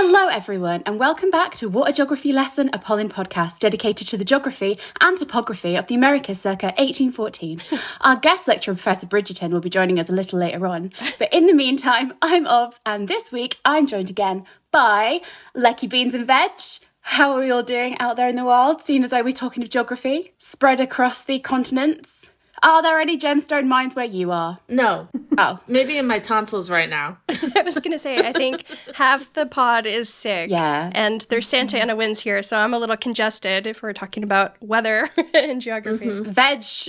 Hello everyone and welcome back to What a Geography Lesson, a Polin podcast dedicated to the geography and topography of the Americas circa 1814. Our guest lecturer, Professor Bridgerton, will be joining us a little later on. But in the meantime, I'm Obs, and this week I'm joined again by Lecky Beans and Veg. How are we all doing out there in the world, seeing as though we're talking of geography, spread across the continents? Are there any gemstone mines where you are? No. Oh. Maybe in my tonsils right now. I was going to say, I think half the pod is sick. Yeah. And there's Santa Ana winds here, so I'm a little congested if we're talking about weather and geography. Mm-hmm.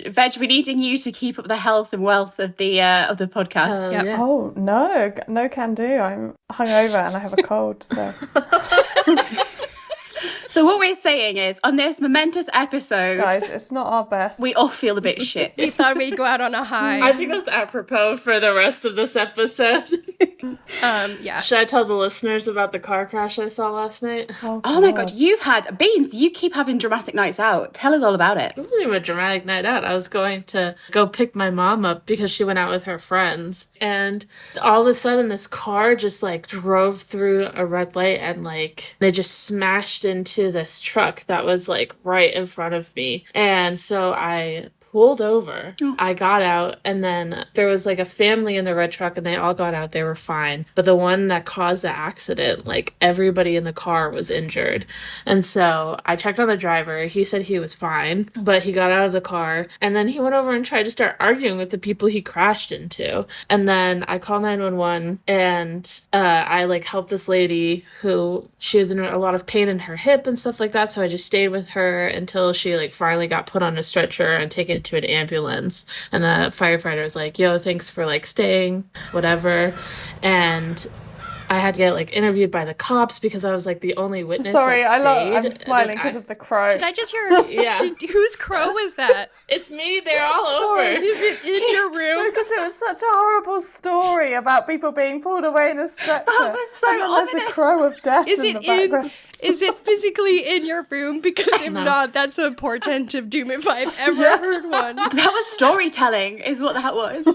Veg, we're needing you to keep up the health and wealth of the podcast. Yep. Yeah. Oh, no can do. I'm hungover and I have a cold, so... So what we're saying is, on this momentous episode... Guys, it's not our best. We all feel a bit shit. We thought we'd go out on a high. I think that's apropos for the rest of this episode. Yeah. Should I tell the listeners about the car crash I saw last night? Oh my god, you've had... Beans, you keep having dramatic nights out. Tell us all about it. It wasn't even a dramatic night out. I was going to go pick my mom up because she went out with her friends. And all of a sudden, this car just, drove through a red light and, they just smashed into this truck that was right in front of me. And so I pulled over. I got out, and then there was a family in the red truck, and they all got out. They were fine. But the one that caused the accident, everybody in the car was injured. And so I checked on the driver. He said he was fine, but he got out of the car, and then he went over and tried to start arguing with the people he crashed into. And then I called 911, and I helped this lady who she was in a lot of pain in her hip and stuff like that. So I just stayed with her until she finally got put on a stretcher and taken to an ambulance. And the firefighter was like, yo, thanks for staying, whatever. And I had to get interviewed by the cops because I was the only witness. Sorry, that stayed. I'm smiling because of the crow. Did I just hear? Yeah. Whose crow was that? It's me. They're all over. Is it in your room? Because it was such a horrible story about people being pulled away in a stretcher. That was so and then there's ominous. the crow of death Is in it the background. Is it physically in your room? Because if not, that's a portent of doom if I've ever heard one. That was storytelling, is what that was.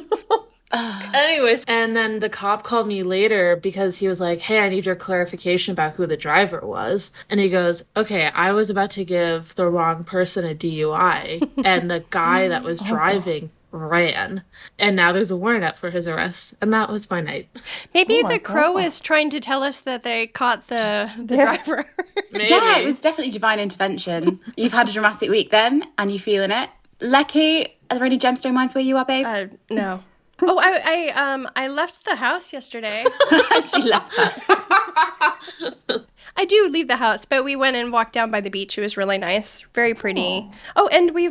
Anyways, and then the cop called me later because he was like, hey, I need your clarification about who the driver was. And he goes, okay, I was about to give the wrong person a DUI, and the guy that was driving ran, and now there's a warrant out for his arrest. And that was my night. Maybe the crow is trying to tell us that they caught the driver. Maybe. Yeah, it was definitely divine intervention. You've had a dramatic week then, and you're feeling it. Lecky, are there any gemstone mines where you are, babe? No. Oh, I left the house yesterday. She left her. I do leave the house, but we went and walked down by the beach. It was really nice, very pretty. Oh, and we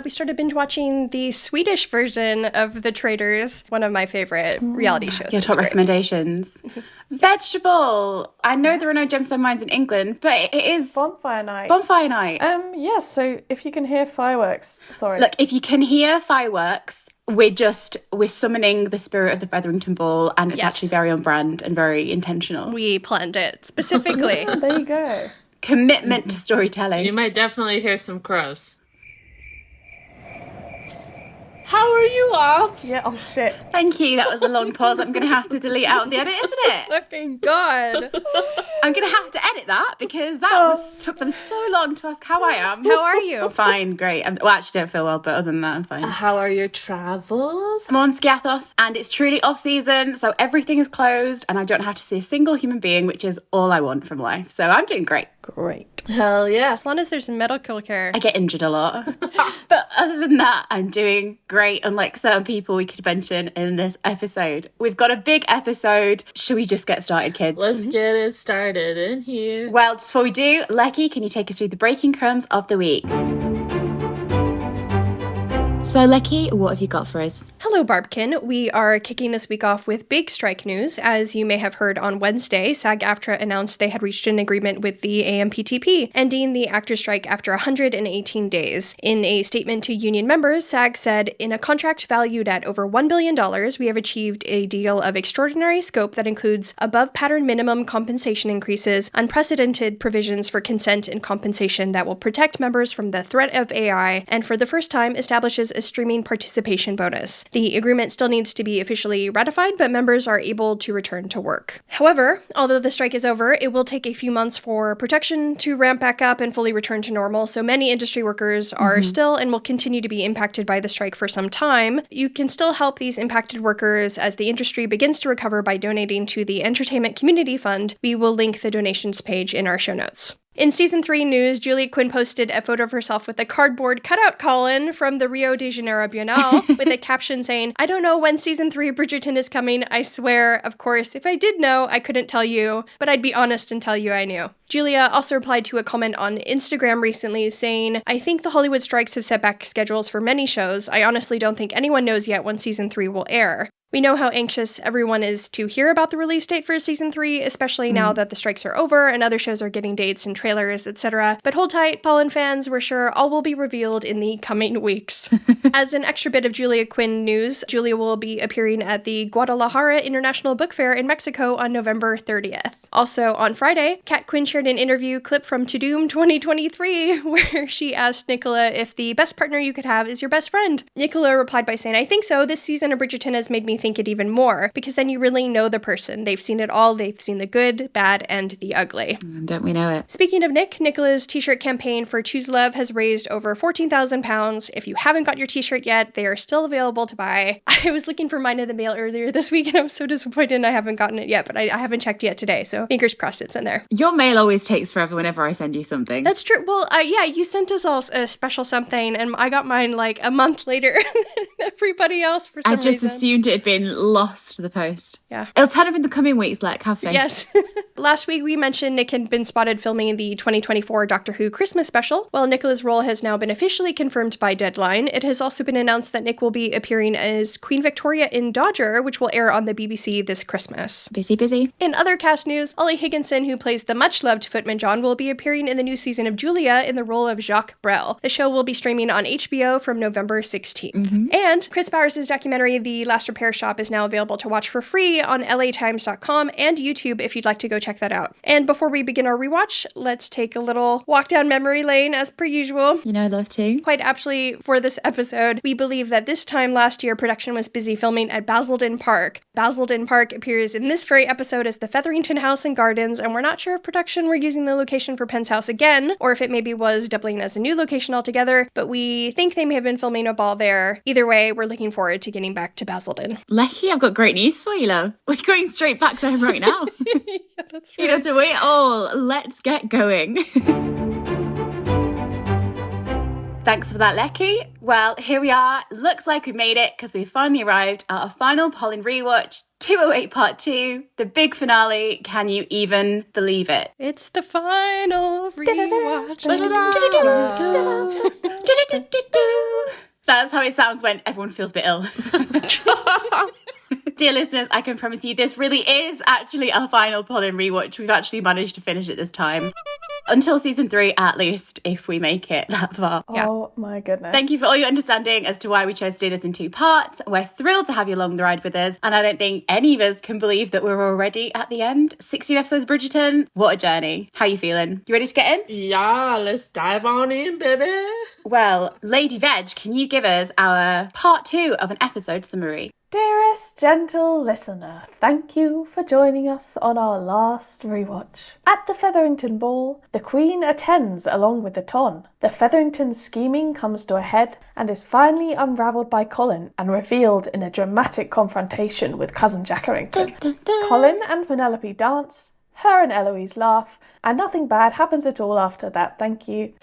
started binge watching the Swedish version of The Traitors, one of my favorite reality shows. Your It's top great. recommendations. Vegetable. I know there are no gemstone mines in England, but it is Bonfire night. bonfire night. Yes, so if you can hear fireworks, sorry. Look, if you can hear fireworks, we're summoning the spirit of the Featherington Ball, and it's actually very on brand and very intentional. We planned it specifically. There you go. Commitment to storytelling. You might definitely hear some crows. How are you, Ops? Yeah, oh shit. Thank you. That was a long pause. I'm going to have to delete out of the edit, isn't it? Fucking God. I'm going to have to edit that because that took them so long to ask how I am. How are you? Fine, great. Well, I actually don't feel well, but other than that, I'm fine. How are your travels? I'm on Skiathos, and it's truly off-season, so everything is closed, and I don't have to see a single human being, which is all I want from life. So I'm doing great. Great. Hell yeah. As long as there's medical care. I get injured a lot. But other than that, I'm doing great, unlike certain people we could mention in this episode. We've got a big episode. Should we just get started, kids? Let's get it started in here. Well, just before we do, Lecky, can you take us through the breaking crumbs of the week? So, Lecky, what have you got for us? Hello, Barbkin. We are kicking this week off with big strike news. As you may have heard on Wednesday, SAG-AFTRA announced they had reached an agreement with the AMPTP, ending the actors' strike after 118 days. In a statement to union members, SAG said, in a contract valued at over $1 billion, we have achieved a deal of extraordinary scope that includes above-pattern minimum compensation increases, unprecedented provisions for consent and compensation that will protect members from the threat of AI, and for the first time establishes a streaming participation bonus. The agreement still needs to be officially ratified, but members are able to return to work. However, although the strike is over, it will take a few months for production to ramp back up and fully return to normal, so many industry workers are still and will continue to be impacted by the strike for some time. You can still help these impacted workers as the industry begins to recover by donating to the Entertainment Community Fund. We will link the donations page in our show notes. In Season 3 news, Julia Quinn posted a photo of herself with a cardboard cutout Colin from the Rio de Janeiro Biennale with a caption saying, "I don't know when Season 3 of Bridgerton is coming, I swear. Of course, if I did know, I couldn't tell you, but I'd be honest and tell you I knew." Julia also replied to a comment on Instagram recently saying, "I think the Hollywood strikes have set back schedules for many shows. I honestly don't think anyone knows yet when Season 3 will air. We know how anxious everyone is to hear about the release date for Season 3, especially now that the strikes are over and other shows are getting dates and trailers, etc. But hold tight, Polin fans, we're sure all will be revealed in the coming weeks." As an extra bit of Julia Quinn news, Julia will be appearing at the Guadalajara International Book Fair in Mexico on November 30th. Also, on Friday, Kat Quinn shared an interview clip from To Doom 2023, where she asked Nicola if the best partner you could have is your best friend. Nicola replied by saying, "I think so. This season of Bridgerton has made me think it even more, because then you really know the person. They've seen it all. They've seen the good, bad, and the ugly." Don't we know it? Speaking of Nick, Nicola's t-shirt campaign for Choose Love has raised over £14,000. If you haven't got your t-shirt yet, they are still available to buy. I was looking for mine in the mail earlier this week, and I was so disappointed I haven't gotten it yet, but I haven't checked yet today, so fingers crossed it's in there. Your mail always takes forever whenever I send you something. That's true. Well, yeah, you sent us all a special something, and I got mine like a month later than everybody else for some reason. I just assumed it had been lost to the post. Yeah. It'll turn up in the coming weeks, like, have faith. Yes. Last week we mentioned Nick had been spotted filming the 2024 Doctor Who Christmas special. Well, Nicola's role has now been officially confirmed by Deadline. It has also been announced that Nick will be appearing as Queen Victoria in Dodger, which will air on the BBC this Christmas. Busy. In other cast news, Ollie Higginson, who plays the much-loved Footman John, will be appearing in the new season of Julia in the role of Jacques Brel. The show will be streaming on HBO from November 16th. And Chris Bowers' documentary, The Last Repair Shop, is now available to watch for free on latimes.com and YouTube if you'd like to go check that out. And before we begin our rewatch, let's take a little walk down memory lane as per usual. You know I love to. Quite aptly for this episode, we believe that this time last year, production was busy filming at Basildon Park. Basildon Park appears in this very episode as the Featherington House and Gardens, and we're not sure if production were using the location for Penn's house again, or if it maybe was doubling as a new location altogether, but we think they may have been filming a ball there. Either way, we're looking forward to getting back to Basildon. Lecky, I've got great news for you, love. We're going straight back there right now. Yeah, that's right. You don't have to wait at all. Let's get going. Thanks for that, Lecky. Well, here we are. Looks like we made it because we finally arrived at our final Polin Rewatch 208 Part 2, the big finale. Can you even believe it? It's the final rewatch. That's how it sounds when everyone feels a bit ill. Dear listeners, I can promise you this really is actually our final Polin rewatch. We've actually managed to finish it this time. Until season 3, at least, if we make it that far. Oh my goodness. Thank you for all your understanding as to why we chose to do this in 2 parts. We're thrilled to have you along the ride with us, and I don't think any of us can believe that we're already at the end. 16 episodes, Bridgerton. What a journey. How you feeling? You ready to get in? Yeah, let's dive on in, baby. Well, Lady Veg, can you give us our part 2 of an episode summary? Dearest gentle listener, thank you for joining us on our last rewatch. At the Featherington Ball, the Queen attends along with the Ton. The Featherington scheming comes to a head and is finally unravelled by Colin and revealed in a dramatic confrontation with cousin Jack Arrington. Colin and Penelope dance, her and Eloise laugh, and nothing bad happens at all after that, thank you.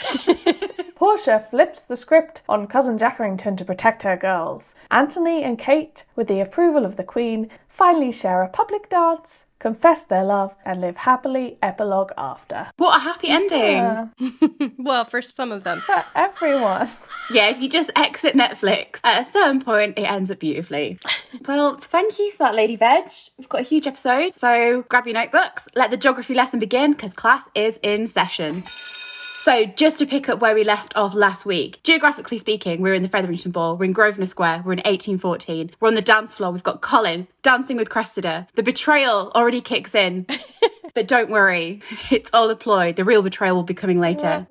Portia flips the script on cousin Jack Arrington to protect her girls. Anthony and Kate, with the approval of the Queen, finally share a public dance, confess their love, and live happily epilogue after. What a happy ending. Yeah, Well, for some of them. for everyone. Yeah, if you just exit Netflix, at a certain point, it ends up beautifully. Well, thank you for that, Lady Veg. We've got a huge episode, so grab your notebooks. Let the geography lesson begin, because class is in session. So, just to pick up where we left off last week, geographically speaking, we're in the Featherington Ball, we're in Grosvenor Square, we're in 1814, we're on the dance floor, we've got Colin dancing with Cressida. The betrayal already kicks in, but don't worry, it's all a ploy. The real betrayal will be coming later.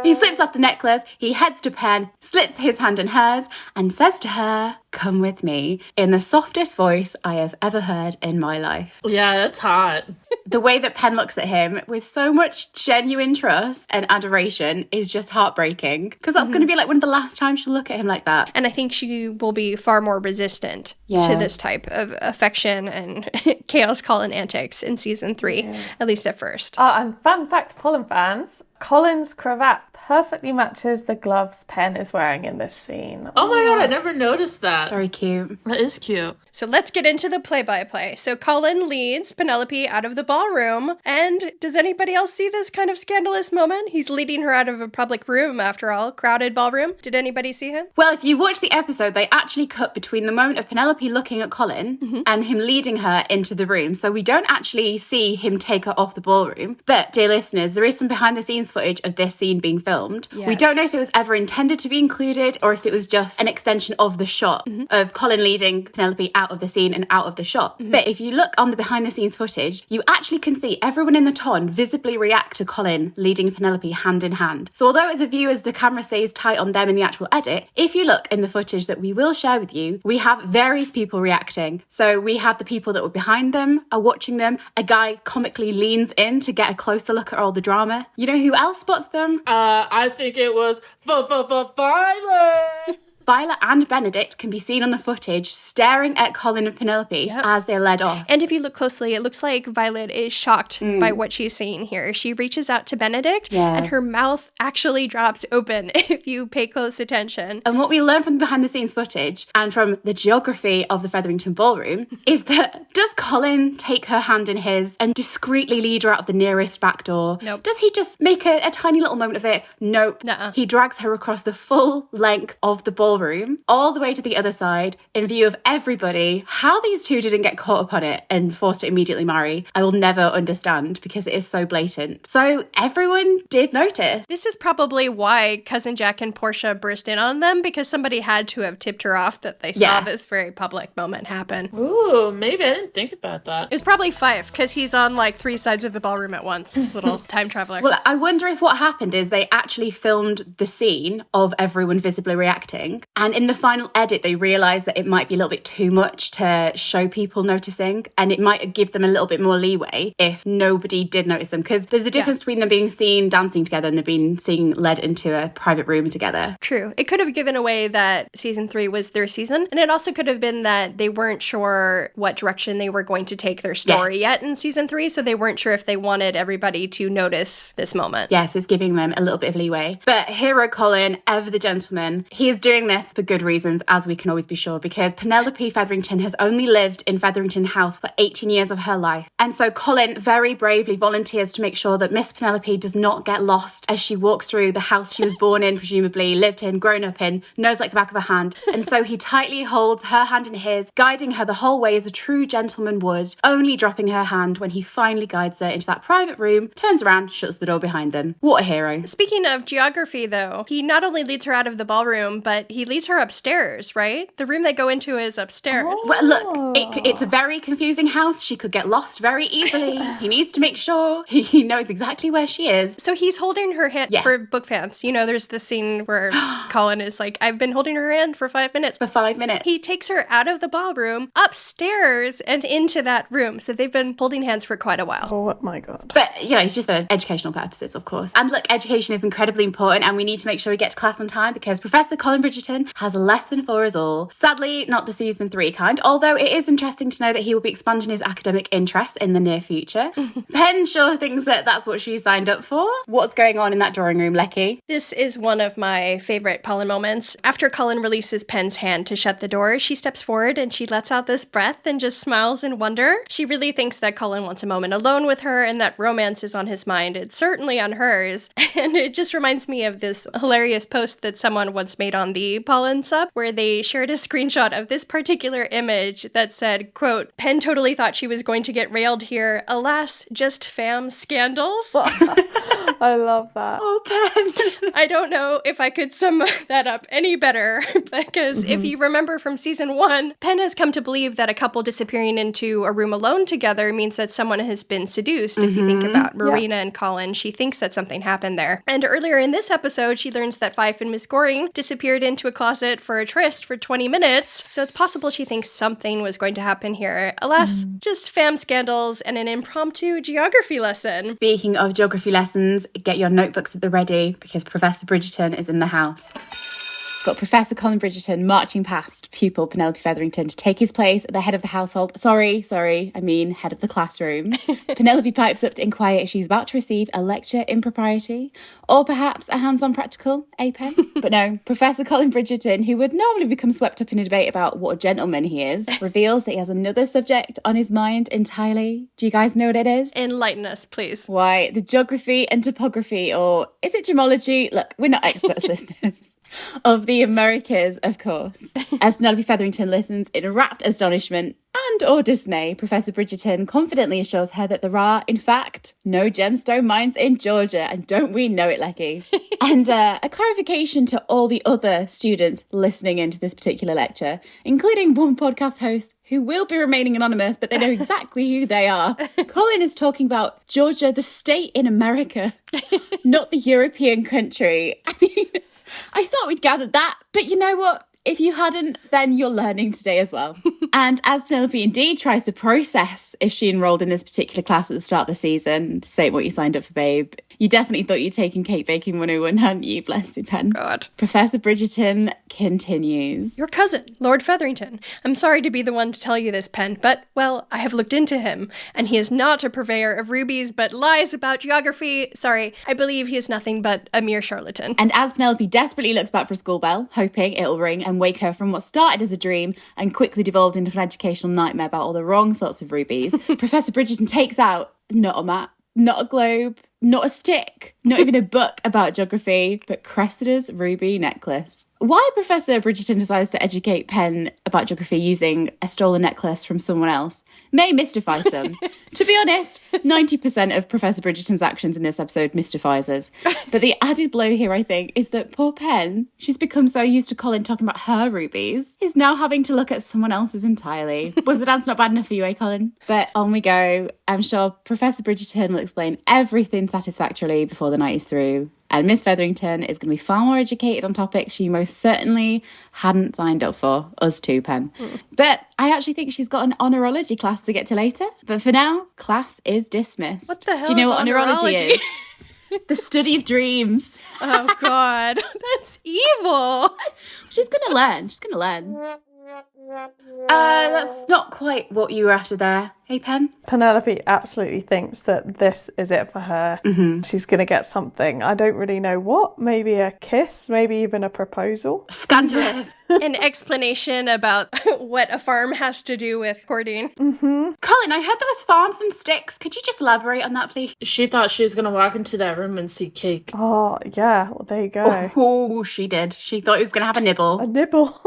He slips off the necklace, he heads to Pen, slips his hand in hers, and says to her, "Come with me," in the softest voice I have ever heard in my life. Yeah, that's hot. The way that Pen looks at him with so much genuine trust and adoration is just heartbreaking, because that's going to be like one of the last times she'll look at him like that. And I think she will be far more resistant to this type of affection and chaos Colin antics in season 3, at least at first. And fun fact, Polin fans, Colin's cravat perfectly matches the gloves Pen is wearing in this scene. Oh my god, I never noticed that. Very cute. That is cute. So let's get into the play-by-play. So Colin leads Penelope out of the ballroom, and does anybody else see this kind of scandalous moment? He's leading her out of a public room, after all, crowded ballroom. Did anybody see him? Well, if you watch the episode, they actually cut between the moment of Penelope looking at Colin and him leading her into the room. So we don't actually see him take her off the ballroom. But, dear listeners, there is some behind-the-scenes footage of this scene being filmed. Yes. We don't know if it was ever intended to be included or if it was just an extension of the shot of Colin leading Penelope out of the scene and out of the shot. But if you look on the behind-the-scenes footage, you actually can see everyone in the ton visibly react to Colin leading Penelope hand in hand. So although as a viewers the camera stays tight on them in the actual edit, if you look in the footage that we will share with you, we have various people reacting. So we have the people that were behind them, are watching them. A guy comically leans in to get a closer look at all the drama. You know who else spots them? I think it was Violet. Violet and Benedict can be seen on the footage staring at Colin and Penelope as they're led off. And if you look closely, it looks like Violet is shocked by what she's seeing here. She reaches out to Benedict, and her mouth actually drops open if you pay close attention. And what we learn from the behind-the-scenes footage and from the geography of the Featherington Ballroom is that does Colin take her hand in his and discreetly lead her out of the nearest back door? Nope. Does he just make a tiny little moment of it? Nope. Nuh-uh. He drags her across the full length of the ballroom, all the way to the other side, in view of everybody. How these two didn't get caught up on it and forced to immediately marry, I will never understand, because it is so blatant. So everyone did notice. This is probably why Cousin Jack and Portia burst in on them, because somebody had to have tipped her off that they saw this very public moment happen. Ooh, maybe I didn't think about that. It was probably Fife, because he's on like 3 sides of the ballroom at once. Little time traveler. Well, I wonder if what happened is they actually filmed the scene of everyone visibly reacting, and in the final edit they realised that it might be a little bit too much to show people noticing, and it might give them a little bit more leeway if nobody did notice them, because there's a difference between them being seen dancing together and them being seen led into a private room together. True. It could have given away that season 3 was their season, and it also could have been that they weren't sure what direction they were going to take their story yet in season 3, so they weren't sure if they wanted everybody to notice this moment. Yes, it's giving them a little bit of leeway. But hero Colin, ever the gentleman, he is doing this for good reasons, as we can always be sure, because Penelope Featherington has only lived in Featherington House for 18 years of her life. And so Colin very bravely volunteers to make sure that Miss Penelope does not get lost as she walks through the house she was born in, presumably, lived in, grown up in, knows like the back of her hand. And so he tightly holds her hand in his, guiding her the whole way as a true gentleman would, only dropping her hand when he finally guides her into that private room, turns around, shuts the door behind them. What a hero. Speaking of geography, though, he not only leads her out of the ballroom, but he leads her upstairs, right? The room they go into is upstairs. Well, look, it's a very confusing house. She could get lost very easily. He needs to make sure he knows exactly where she is. So he's holding her hand for book fans. You know, there's this scene where Colin is like, I've been holding her hand for 5 minutes. For 5 minutes. He takes her out of the ballroom, upstairs, and into that room. So they've been holding hands for quite a while. Oh my god. But, you know, it's just for educational purposes, of course. And look, education is incredibly important, and we need to make sure we get to class on time, because Professor Colin Bridgerton has a lesson for us all. Sadly, not the season 3 kind, although it is interesting to know that he will be expanding his academic interests in the near future. Pen sure thinks that that's what she signed up for. What's going on in that drawing room, Lecky? This is one of my favorite Polin moments. After Colin releases Pen's hand to shut the door, she steps forward and she lets out this breath and just smiles in wonder. She really thinks that Colin wants a moment alone with her and that romance is on his mind. It's certainly on hers. And it just reminds me of this hilarious post that someone once made on the the Polin sub, where they shared a screenshot of this particular image that said, quote, "Penn totally thought she was going to get railed here. Alas, just fam scandals." I love that. Oh, Penn. I don't know if I could sum that up any better, because if you remember from season 1, Penn has come to believe that a couple disappearing into a room alone together means that someone has been seduced. If you think about Marina and Colin, she thinks that something happened there. And earlier in this episode, she learns that Fife and Miss Goring disappeared into a closet for a tryst for 20 minutes, so it's possible she thinks something was going to happen here. Alas, just fam scandals and an impromptu geography lesson. Speaking of geography lessons, get your notebooks at the ready because Professor Bridgerton is in the house. Got Professor Colin Bridgerton marching past pupil Penelope Featherington to take his place at the head of the household. Sorry, I mean head of the classroom. Penelope pipes up to inquire if she's about to receive a lecture in propriety or perhaps a hands-on practical, Penn? But no, Professor Colin Bridgerton, who would normally become swept up in a debate about what a gentleman he is, reveals that he has another subject on his mind entirely. Do you guys know what it is? Enlighten us, please. Why, the geography and topography, or is it gemology? Look, we're not experts, listeners. Of the Americas, of course. As Penelope Featherington listens in rapt astonishment and or dismay, Professor Bridgerton confidently assures her that there are, in fact, no gemstone mines in Georgia, and don't we know it, Lecky? And a clarification to all the other students listening into this particular lecture, including one podcast host who will be remaining anonymous, but they know exactly who they are. Colin is talking about Georgia, the state in America, not the European country. I mean, I thought we'd gathered that, but you know what? If you hadn't, then you're learning today as well. And as Penelope indeed tries to process if she enrolled in this particular class at the start of the season, this ain't what you signed up for, babe. You definitely thought you'd taken Cake Baking 101, hadn't you? Bless you, Pen. God. Professor Bridgerton continues. Your cousin, Lord Featherington. I'm sorry to be the one to tell you this, Pen, but, well, I have looked into him, and he is not a purveyor of rubies, but lies about geography. Sorry, I believe he is nothing but a mere charlatan. And as Penelope desperately looks back for a school bell, hoping it'll ring and wake her from what started as a dream and quickly devolved into an educational nightmare about all the wrong sorts of rubies, Professor Bridgerton takes out not a map, not a globe, not a stick, not even a book about geography, but Cressida's ruby necklace. Why Professor Bridgerton decides to educate Penn about geography using a stolen necklace from someone else may mystify some. To be honest, 90% of Professor Bridgerton's actions in this episode mystifies us. But the added blow here, I think, is that poor Penn, she's become so used to Colin talking about her rubies, is now having to look at someone else's entirely. Was the dance not bad enough for you, Colin? But on we go. I'm sure Professor Bridgerton will explain everything satisfactorily before the night is through. And Miss Featherington is going to be far more educated on topics she most certainly hadn't signed up for. Us too, Pen. But I actually think she's got an honorology class to get to later. But for now, class is dismissed. What the hell Do you know is what honorology is? The study of dreams. Oh, God. That's evil. She's going to learn. She's going to learn. That's not quite what you were after there. Hey, Pen? Penelope absolutely thinks that this is it for her. She's going to get something. I don't really know what. Maybe a kiss, maybe even a proposal. Scandalous. An explanation about what a farm has to do with courting. Colin, I heard there was farms and sticks. Could you just elaborate on that, please? She thought she was going to walk into that room and see cake. Oh, yeah. Well, there you go. Oh, she did. She thought he was going to have a nibble. A nibble.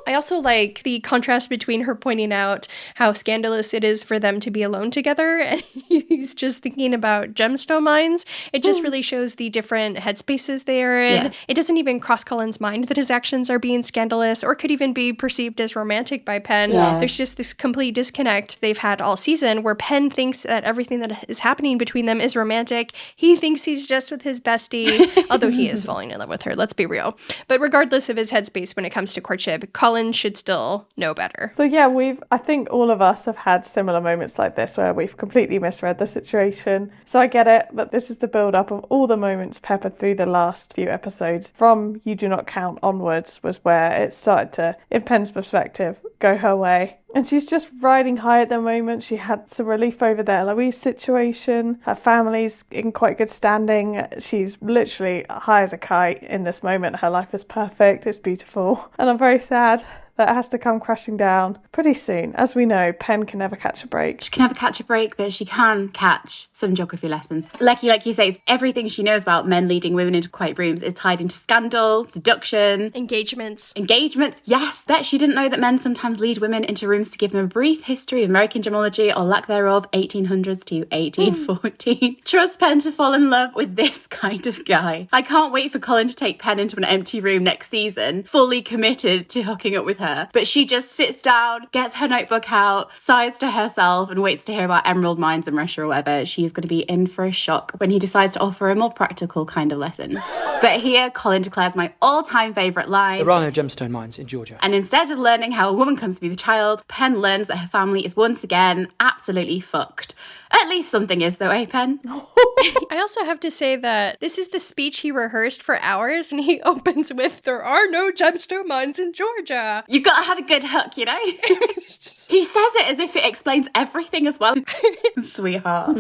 I also like the contrast between her pointing out how scandalous it is for them to be alone together and he's just thinking about gemstone mines. It just really shows the different headspaces they are in. Yeah. It doesn't even cross Colin's mind that his actions are being scandalous or could even be perceived as romantic by Penn. Yeah. There's just this complete disconnect they've had all season where Penn thinks that everything that is happening between them is romantic. He thinks he's just with his bestie, although he is falling in love with her, let's be real. But regardless of his headspace when it comes to courtship, Colin should still know better. So yeah, I think all of us have had similar moments like this where we've completely misread the situation. So I get it, but this is the build-up of all the moments peppered through the last few episodes. From You Do Not Count onwards was where it started to, in Penn's perspective, go her way. And she's just riding high at the moment. She had some relief over the Eloise situation. Her family's in quite good standing. She's literally high as a kite in this moment. Her life is perfect. It's beautiful. And I'm very sad that has to come crashing down pretty soon. As we know, Pen can never catch a break. She can never catch a break, but she can catch some geography lessons. Like you say, everything she knows about men leading women into quiet rooms is tied into scandal, seduction, Engagements. Yes, bet she didn't know that men sometimes lead women into rooms to give them a brief history of American gemology, or lack thereof, 1800s to 1814. Trust Pen to fall in love with this kind of guy. I can't wait for Colin to take Pen into an empty room next season, fully committed to hooking up with her. But she just sits down, gets her notebook out, sighs to herself, and waits to hear about emerald mines in Russia or whatever. She is going to be in for a shock when he decides to offer a more practical kind of lesson. But here, Colin declares my all-time favourite line. There are no gemstone mines in Georgia. And instead of learning how a woman comes to be the child, Pen learns that her family is once again absolutely fucked. At least something is, though, eh, Pen? I also have to say that this is the speech he rehearsed for hours, and he opens with, "There are no gemstone mines in Georgia." You've got to have a good hook, you know? He says it as if it explains everything as well. Sweetheart.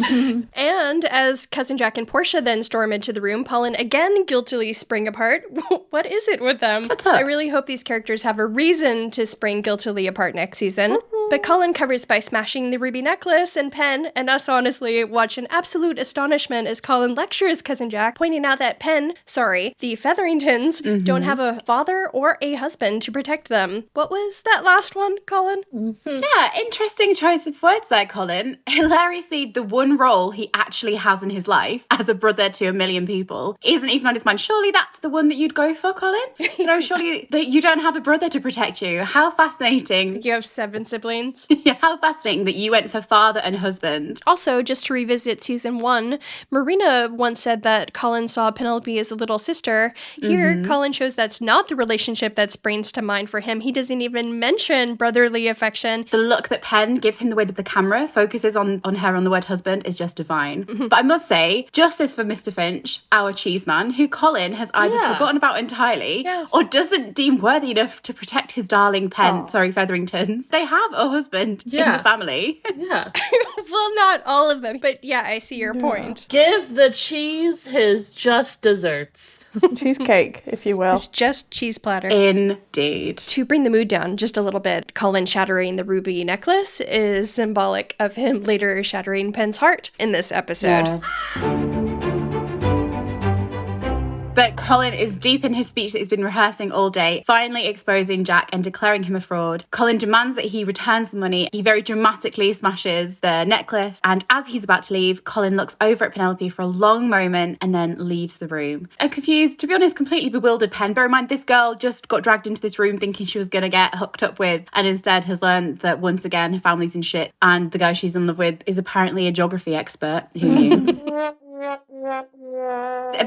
And as Cousin Jack and Portia then storm into the room, Polin again guiltily spring apart. What is it with them? I really hope these characters have a reason to spring guiltily apart next season. But Colin covers by smashing the ruby necklace, and Pen and us honestly watch in absolute astonishment as Colin lectures Cousin Jack, pointing out that the Featheringtons, don't have a father or a husband to protect them. What was that last one, Colin? Yeah, interesting choice of words there, Colin. Hilariously, the one role he actually has in his life as a brother to a million people isn't even on his mind. Surely that's the one that you'd go for, Colin? You know, surely that you don't have a brother to protect you. How fascinating. You have 7 siblings. Yeah, how fascinating that you went for father and husband. Also, just to revisit season 1, Marina once said that Colin saw Penelope as a little sister. Here, Colin shows that's not the relationship that springs to mind for him. He doesn't even mention brotherly affection. The look that Pen gives him, the way that the camera focuses on her on the word husband, is just divine. But I must say, justice for Mr. Finch, our cheese man, who Colin has either forgotten about entirely or doesn't deem worthy enough to protect his darling Featheringtons. They have a husband in the family. Yeah. Well, not all of them, but yeah, I see your point. Give the cheese his just desserts. Cheesecake, if you will. It's just cheese platter. Indeed. To bring the mood down just a little bit, Colin shattering the ruby necklace is symbolic of him later shattering Pen's heart in this episode. But Colin is deep in his speech that he's been rehearsing all day, finally exposing Jack and declaring him a fraud. Colin demands that he returns the money. He very dramatically smashes the necklace. And as he's about to leave, Colin looks over at Penelope for a long moment and then leaves the room. A confused, to be honest, completely bewildered Pen. Bear in mind, this girl just got dragged into this room thinking she was going to get hooked up with, and instead has learned that once again her family's in shit. And the guy she's in love with is apparently a geography expert. Who knew?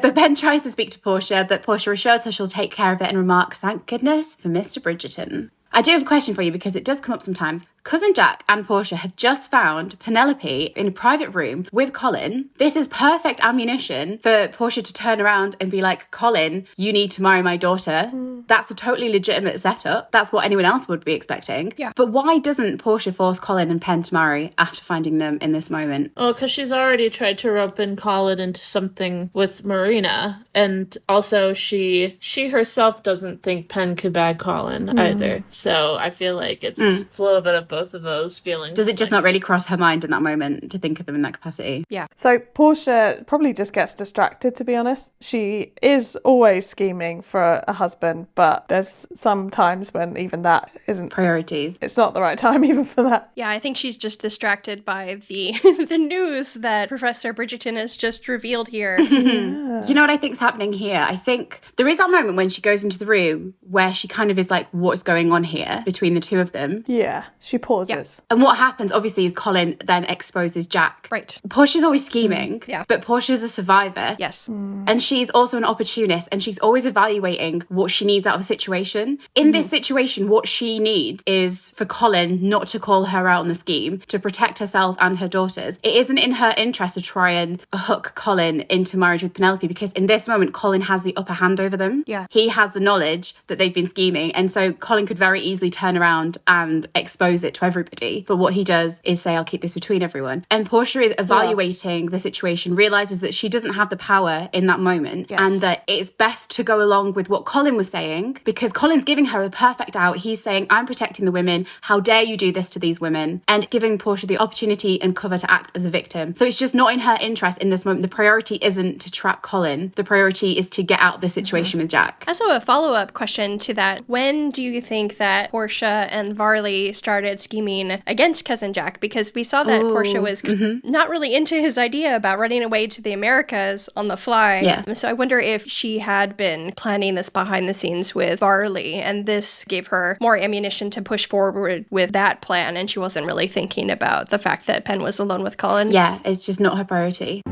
But Pen tries to speak to Portia, but Portia assures her she'll take care of it and remarks, "Thank goodness for Mr. Bridgerton." I do have a question for you because it does come up sometimes. Cousin Jack and Portia have just found Penelope in a private room with Colin. This is perfect ammunition for Portia to turn around and be like, "Colin, you need to marry my daughter." That's a totally legitimate setup. That's what anyone else would be expecting. Yeah. But why doesn't Portia force Colin and Pen to marry after finding them in this moment? Oh, because she's already tried to rope in Colin into something with Marina. And also she herself doesn't think Pen could bag Colin either. So I feel like it's a little bit of both of those feelings. Does it just not really cross her mind in that moment to think of them in that capacity? Yeah. So Portia probably just gets distracted, to be honest. She is always scheming for a husband, but there's some times when even that isn't Priorities. It's not the right time even for that. Yeah, I think she's just distracted by the the news that Professor Bridgerton has just revealed here. You know what I think's happening here? I think there is that moment when she goes into the room where she kind of is like, what's going on here between the two of them? Yeah, she pauses. And what happens, obviously, is Colin then exposes Jack. Right. Portia's always scheming, Yeah. but Portia's a survivor. Yes. And she's also an opportunist, and she's always evaluating what she needs out of a situation. In this situation, what she needs is for Colin not to call her out on the scheme, to protect herself and her daughters. It isn't in her interest to try and hook Colin into marriage with Penelope, because in this moment, Colin has the upper hand over them. Yeah. He has the knowledge that they've been scheming, and so Colin could very easily turn around and expose it it to everybody. But what he does is say, I'll keep this between everyone. And Portia is evaluating the situation, realizes that she doesn't have the power in that moment, and that it's best to go along with what Colin was saying, because Colin's giving her a perfect out. He's saying, I'm protecting the women. How dare you do this to these women? And giving Portia the opportunity and cover to act as a victim. So it's just not in her interest in this moment. The priority isn't to trap Colin. The priority is to get out of the situation with Jack. Also, a follow-up question to that. When do you think that Portia and Varley started scheming against Cousin Jack? Because we saw that Portia was not really into his idea about running away to the Americas on the fly. Yeah. So I wonder if she had been planning this behind the scenes with Varley, and this gave her more ammunition to push forward with that plan, and she wasn't really thinking about the fact that Penn was alone with Colin. Yeah, it's just not her priority.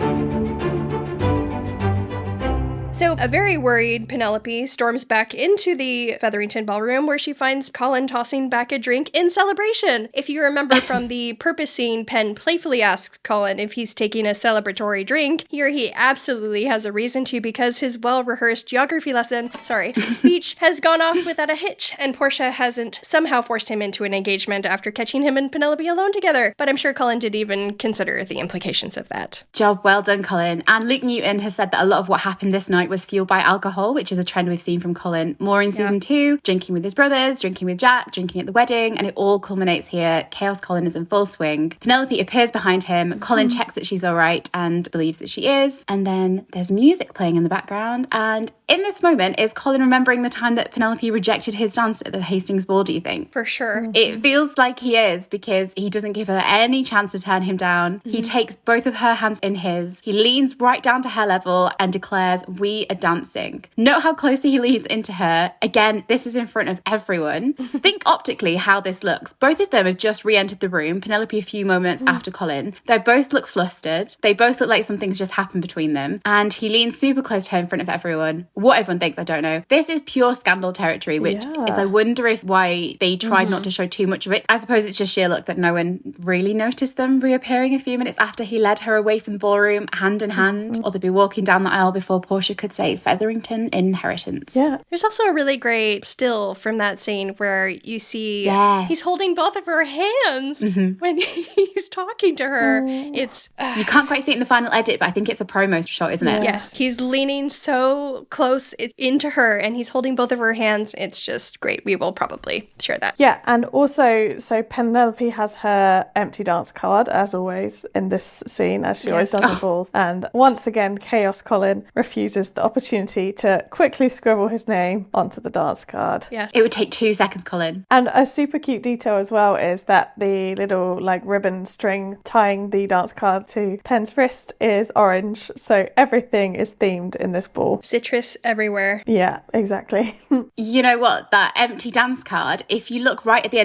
So a very worried Penelope storms back into the Featherington ballroom, where she finds Colin tossing back a drink in celebration. If you remember from the purpose scene, Penn playfully asks Colin if he's taking a celebratory drink. Here he absolutely has a reason to, because his well-rehearsed geography speech has gone off without a hitch, and Portia hasn't somehow forced him into an engagement after catching him and Penelope alone together. But I'm sure Colin didn't even consider the implications of that. Job well done, Colin. And Luke Newton has said that a lot of what happened this night was fueled by alcohol, which is a trend we've seen from Colin more in season 2, drinking with his brothers, drinking with Jack, drinking at the wedding, and it all culminates here. Chaos Colin is in full swing. Penelope appears behind him. Colin checks that she's all right and believes that she is. And then there's music playing in the background. And in this moment, is Colin remembering the time that Penelope rejected his dance at the Hastings Ball, do you think? For sure. It feels like he is, because he doesn't give her any chance to turn him down. He takes both of her hands in his. He leans right down to her level and declares, "We are dancing." Note how closely he leans into her. Again, this is in front of everyone. Think optically how this looks. Both of them have just re-entered the room, Penelope a few moments after Colin. They both look flustered. They both look like something's just happened between them. And he leans super close to her in front of everyone. What everyone thinks, I don't know. This is pure scandal territory, which is, I wonder if why they tried not to show too much of it. I suppose it's just sheer luck that no one really noticed them reappearing a few minutes after he led her away from the ballroom, hand in hand, or they'd be walking down the aisle before Portia could say Featherington inheritance. Yeah. There's also a really great still from that scene where you see he's holding both of her hands when he's talking to her. It's you can't quite see it in the final edit, but I think it's a promo shot, isn't it? Yes, he's leaning so close into her and he's holding both of her hands. It's just great. We will probably share that. Yeah, and also, so Penelope has her empty dance card, as always, in this scene, as she always does in balls. And once again, Chaos Colin refuses the opportunity to quickly scribble his name onto the dance card. Yeah. It would take 2 seconds, Colin. And a super cute detail as well is that the little ribbon string tying the dance card to Penn's wrist is orange. So everything is themed in this ball. Citrus everywhere. Yeah, exactly. You know what? That empty dance card, if you look right at the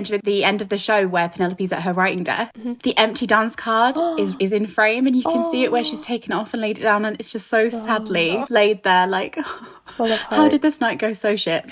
end of the show where Penelope's at her writing desk, the empty dance card is in frame, and you can see it where she's taken it off and laid it down, and it's just so sadly laid there, like, how did this night go so shit?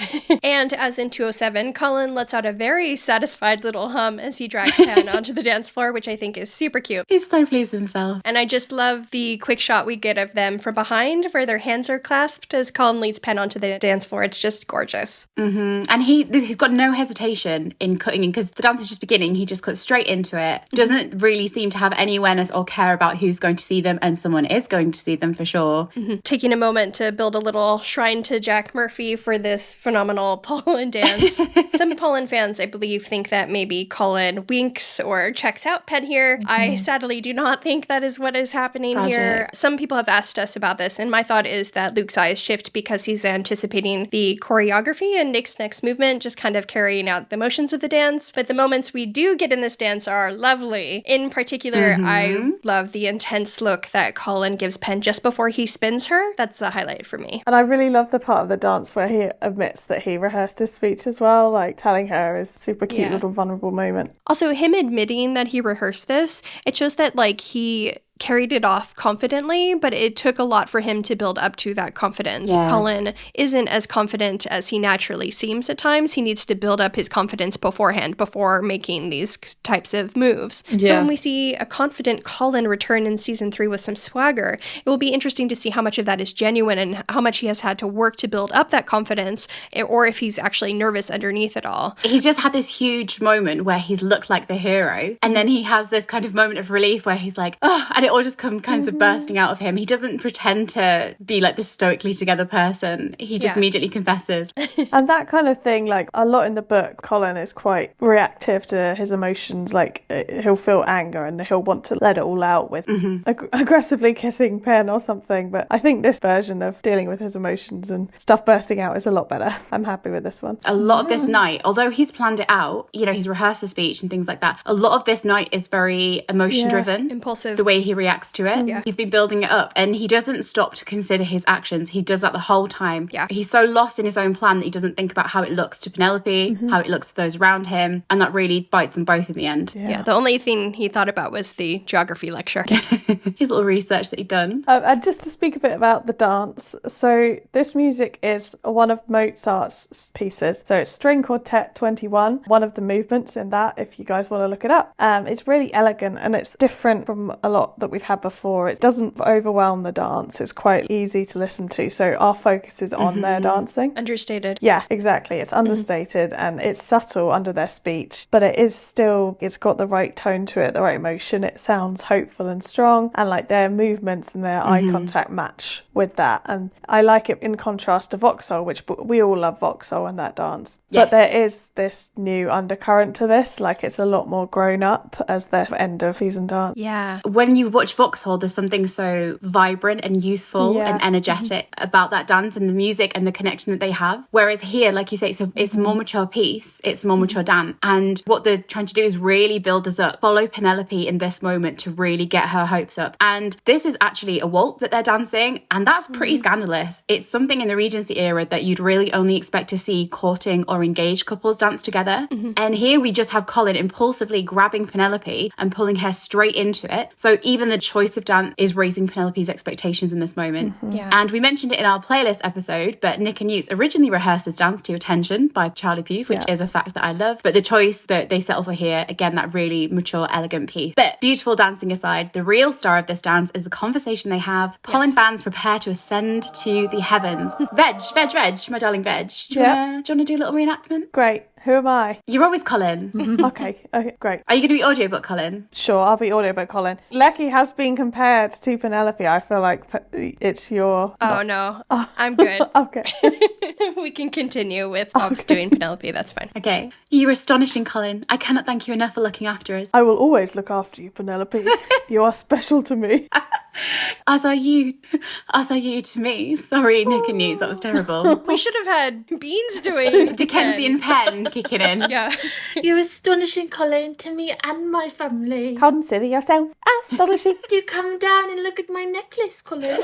And as in 207, Colin lets out a very satisfied little hum as he drags Penn onto the dance floor, which I think is super cute. He's so pleased with himself. And I just love the quick shot we get of them from behind where their hands are clasped as Colin leads Penn onto the dance floor. It's just gorgeous. And he's got no hesitation in cutting in, because the dance is just beginning. He just cuts straight into it. Doesn't really seem to have any awareness or care about who's going to see them, and someone is going to see them for sure. Taking a moment to build a little shrine to Jack Murphy for this phenomenal Polin dance. Some Polin fans, I believe, think that maybe Colin winks or checks out Penn here. I sadly do not think that is what is happening here. Some people have asked us about this, and my thought is that Luke's eyes shift because he's anticipating the choreography and Nick's next movement, just kind of carrying out the motions of the dance. But the moments we do get in this dance are lovely. In particular, I love the intense look that Colin gives Penn just before he spins her. That's a highlight for me. And I really love the part of the dance where he admits that he rehearsed his speech as well, like telling her is a super cute little vulnerable moment. Also, him admitting that he rehearsed this, it shows that he carried it off confidently, but it took a lot for him to build up to that confidence. Yeah. Colin isn't as confident as he naturally seems at times. He needs to build up his confidence beforehand before making these types of moves. So Yeah. when we see a confident Colin return in season 3 with some swagger, it will be interesting to see how much of that is genuine and how much he has had to work to build up that confidence, or if he's actually nervous underneath it all. He's just had this huge moment where he's looked like the hero, and then he has this kind of moment of relief where he's like, oh, and it all just comes kinds of bursting out of him. He doesn't pretend to be like this stoically together person. He just immediately confesses. And that kind of thing, like a lot in the book, Colin is quite reactive to his emotions. Like he'll feel anger and he'll want to let it all out with aggressively kissing Pen or something. But I think this version of dealing with his emotions and stuff bursting out is a lot better. I'm happy with this one. A lot of this night, although he's planned it out, you know, he's rehearsed the speech and things like that, a lot of this night is very emotion driven. Impulsive. The way he reacts to it. Yeah. He's been building it up and he doesn't stop to consider his actions. He does that the whole time. Yeah. He's so lost in his own plan that he doesn't think about how it looks to Penelope, how it looks to those around him, and that really bites them both in the end. Yeah, the only thing he thought about was the geography lecture. His little research that he'd done. And just to speak a bit about the dance, so this music is one of Mozart's pieces. So it's String Quartet 21, one of the movements in that, if you guys want to look it up. It's really elegant and it's different from a lot that we've had before. It doesn't overwhelm the dance. It's quite easy to listen to. So our focus is on their dancing. Understated. Yeah, exactly. It's understated and it's subtle under their speech, but it is still, it's got the right tone to it, the right emotion. It sounds hopeful and strong, and like their movements and their eye contact match with that. And I like it in contrast to Vauxhall, which we all love Vauxhall and that dance. Yeah. But there is this new undercurrent to this, like it's a lot more grown up as their end of season dance. Yeah. When you watch Vauxhall, there's something so vibrant and youthful and energetic about that dance and the music and the connection that they have. Whereas here, like you say, it's a more mature piece, it's a more mature dance. And what they're trying to do is really build us up, follow Penelope in this moment to really get her hopes up. And this is actually a waltz that they're dancing, and that's pretty scandalous. It's something in the Regency era that you'd really only expect to see courting or engaged couples dance together. And here we just have Colin impulsively grabbing Penelope and pulling her straight into it. So even the choice of dance is raising Penelope's expectations in this moment. Yeah. And we mentioned it in our playlist episode, but Nick and Utes originally rehearsed this dance to Attention by Charlie Puth, which is a fact that I love. But the choice that they settle for here, again, that really mature, elegant piece. But beautiful dancing aside, the real star of this dance is the conversation they have. Colin fans prepare to ascend to the heavens. Veg, my darling Veg. Do you want to do a little reenactment? Great. Who am I? You're always Colin. Okay, great. Are you going to be audiobook Colin? Sure, I'll be audiobook Colin. Lecky has been compared to Penelope. I feel like it's your... Oh, no. I'm good. Okay. We can continue with Bob's doing Penelope. That's fine. Okay. You're astonishing, Colin. I cannot thank you enough for looking after us. I will always look after you, Penelope. You are special to me. As are you to me. Sorry, Nick and Utes, that was terrible. We should have had Beans doing Dickensian pen kicking in. Yeah. You're astonishing, Colin, to me and my family. Consider yourself astonishing. Do come down and look at my necklace, Colin.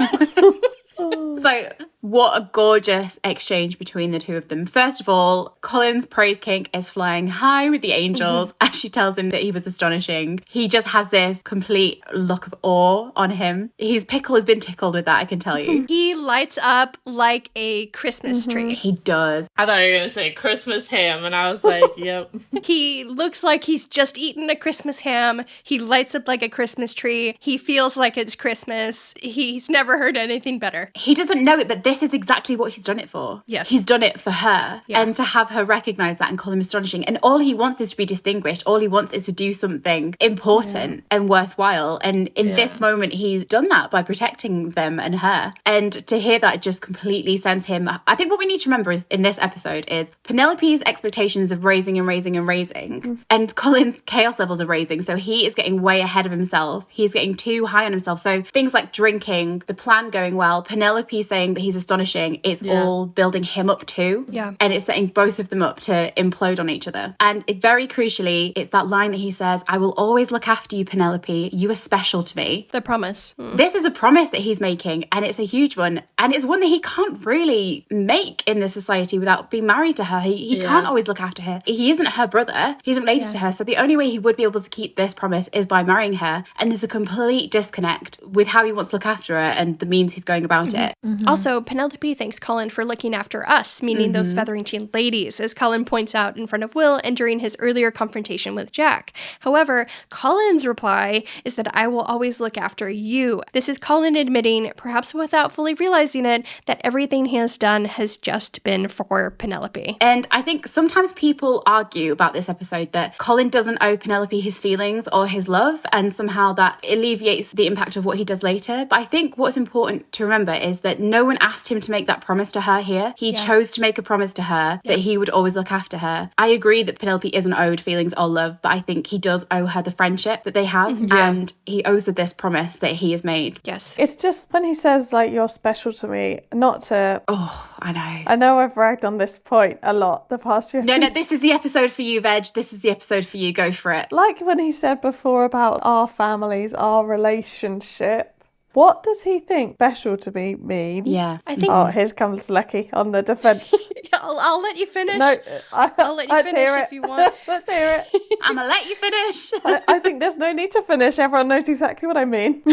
So, what a gorgeous exchange between the two of them. First of all, Colin's praise kink is flying high with the angels as she tells him that he was astonishing. He just has this complete look of awe on him. His pickle has been tickled with that, I can tell you. He lights up like a Christmas tree. He does. I thought you were going to say Christmas ham, and I was like, yep. He looks like he's just eaten a Christmas ham. He lights up like a Christmas tree. He feels like it's Christmas. He's never heard anything better. He doesn't know it, but this is exactly what he's done it for. Yes. He's done it for her. Yeah. And to have her recognise that and call him astonishing. And all he wants is to be distinguished. All he wants is to do something important and worthwhile. And in this moment, he's done that by protecting them and her. And to hear that just completely sends him... I think what we need to remember is in this episode is Penelope's expectations of raising and raising and raising. And Colin's chaos levels are raising. So he is getting way ahead of himself. He's getting too high on himself. So things like drinking, the plan going well, Penelope saying that he's astonishing, it's all building him up too. Yeah. And it's setting both of them up to implode on each other. And very crucially, it's that line that he says, I will always look after you, Penelope. You are special to me. The promise. This is a promise that he's making, and it's a huge one. And it's one that he can't really make in this society without being married to her. He can't always look after her. He isn't her brother. He's related to her. So the only way he would be able to keep this promise is by marrying her. And there's a complete disconnect with how he wants to look after her and the means he's going about it. Also, Penelope thanks Colin for looking after us, meaning those Featherington ladies, as Colin points out in front of Will and during his earlier confrontation with Jack. However, Colin's reply is that I will always look after you. This is Colin admitting, perhaps without fully realizing it, that everything he has done has just been for Penelope. And I think sometimes people argue about this episode that Colin doesn't owe Penelope his feelings or his love, and somehow that alleviates the impact of what he does later. But I think what's important to remember is that no one asked him to make that promise to her here. He chose to make a promise to her that he would always look after her. I agree that Penelope isn't owed feelings or love, but I think he does owe her the friendship that they have, and he owes her this promise that he has made. Yes. It's just when he says, like, you're special to me, not to... Oh, I know. I know I've ragged on this point a lot the past few... No, this is the episode for you, Veg. This is the episode for you. Go for it. Like when he said before about our families, our relationship, what does he think special to me means? Yeah. I think... Oh, here comes Lecky on the defence. I'll let you finish. No, I'll let you let's finish hear if you want. Let's hear it. I'm gonna let you finish. I think there's no need to finish. Everyone knows exactly what I mean.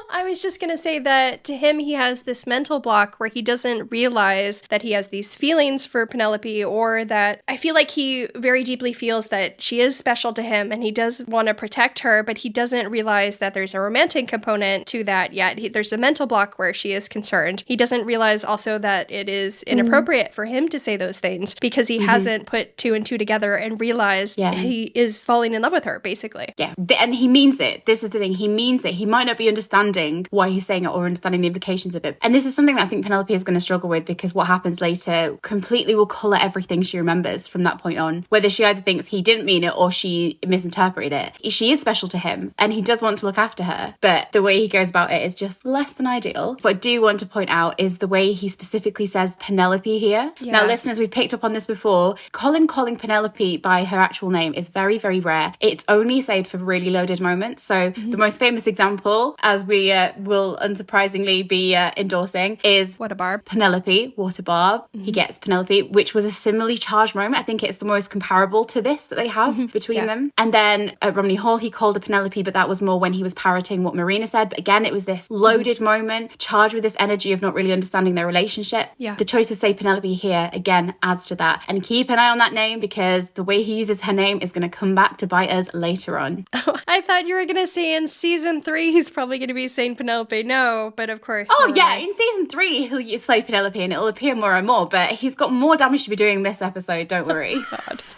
I was just going to say that to him, he has this mental block where he doesn't realize that he has these feelings for Penelope, or that I feel like he very deeply feels that she is special to him and he does want to protect her, but he doesn't realize that there's a romantic component to that yet. There's a mental block where she is concerned. He doesn't realize also that it is inappropriate for him to say those things because he hasn't put two and two together and realized he is falling in love with her, basically. Yeah, and he means it. This is the thing. He means it. He might not be understanding why he's saying it or understanding the implications of it. And this is something that I think Penelope is going to struggle with, because what happens later completely will colour everything she remembers from that point on. Whether she either thinks he didn't mean it or she misinterpreted it. She is special to him and he does want to look after her. But the way he goes about it is just less than ideal. What I do want to point out is the way he specifically says Penelope here. Yeah. Now, listeners, we've picked up on this before. Colin calling Penelope by her actual name is very, very rare. It's only saved for really loaded moments. So the most famous example, as we will unsurprisingly be endorsing, is What a Barb. Penelope, what a Barb. He gets Penelope, which was a similarly charged moment. I think it's the most comparable to this that they have between them. And then at Romney Hall, he called her Penelope, but that was more when he was parroting what Marina said. But again, it was this loaded moment, charged with this energy of not really understanding their relationship. Yeah. The choice to say Penelope here, again, adds to that. And keep an eye on that name, because the way he uses her name is going to come back to bite us later on. I thought you were going to say in season 3 he's probably going to be saying Penelope. No, but of course. Oh, yeah. In season 3, he'll say Penelope and it'll appear more and more, but he's got more damage to be doing this episode, don't worry.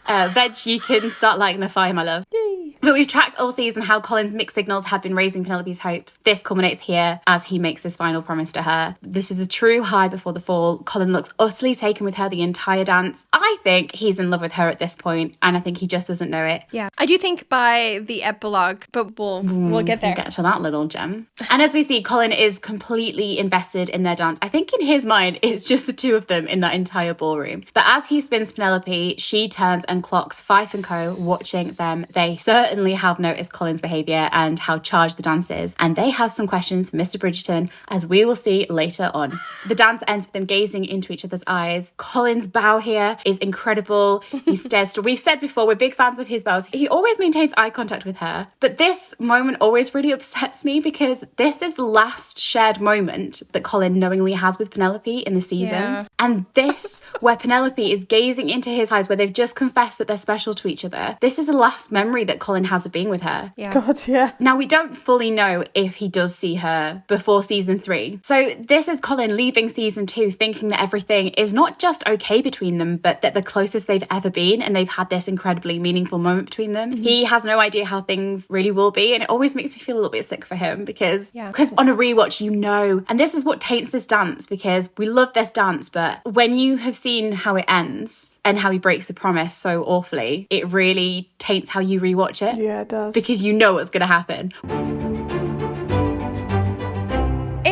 Veg, you can start lighting the fire, my love. Yay. But we've tracked all season how Colin's mixed signals have been raising Penelope's hopes. This culminates here as he makes this final promise to her. This is a true high before the fall. Colin looks utterly taken with her the entire dance. I think he's in love with her at this point, and I think he just doesn't know it. Yeah, I do think by the epilogue, but we'll get there. We'll get to that little gem. And as we see, Colin is completely invested in their dance. I think in his mind, it's just the two of them in that entire ballroom. But as he spins Penelope, she turns and clocks Fife and co watching them. They certainly have noticed Colin's behaviour and how charged the dance is. And they have some questions for Mr. Bridgerton, as we will see later on. The dance ends with them gazing into each other's eyes. Colin's bow here is incredible. He stares. We've said before, we're big fans of his bows. He always maintains eye contact with her. But this moment always really upsets me, because this is the last shared moment that Colin knowingly has with Penelope in the season. Yeah. And this, where Penelope is gazing into his eyes, where they've just confessed that they're special to each other, this is the last memory that Colin has of being with her. Yeah. God, yeah. Now, we don't fully know if he does see her before season 3. So this is Colin leaving season 2 thinking that everything is not just okay between them, but that the closest they've ever been, and they've had this incredibly meaningful moment between them. He has no idea how things really will be, and it always makes me feel a little bit sick for him, because on a rewatch, you know, and this is what taints this dance, because we love this dance, but when you have seen how it ends and how he breaks the promise so awfully, it really taints how you rewatch it. Yeah, it does. Because you know what's going to happen.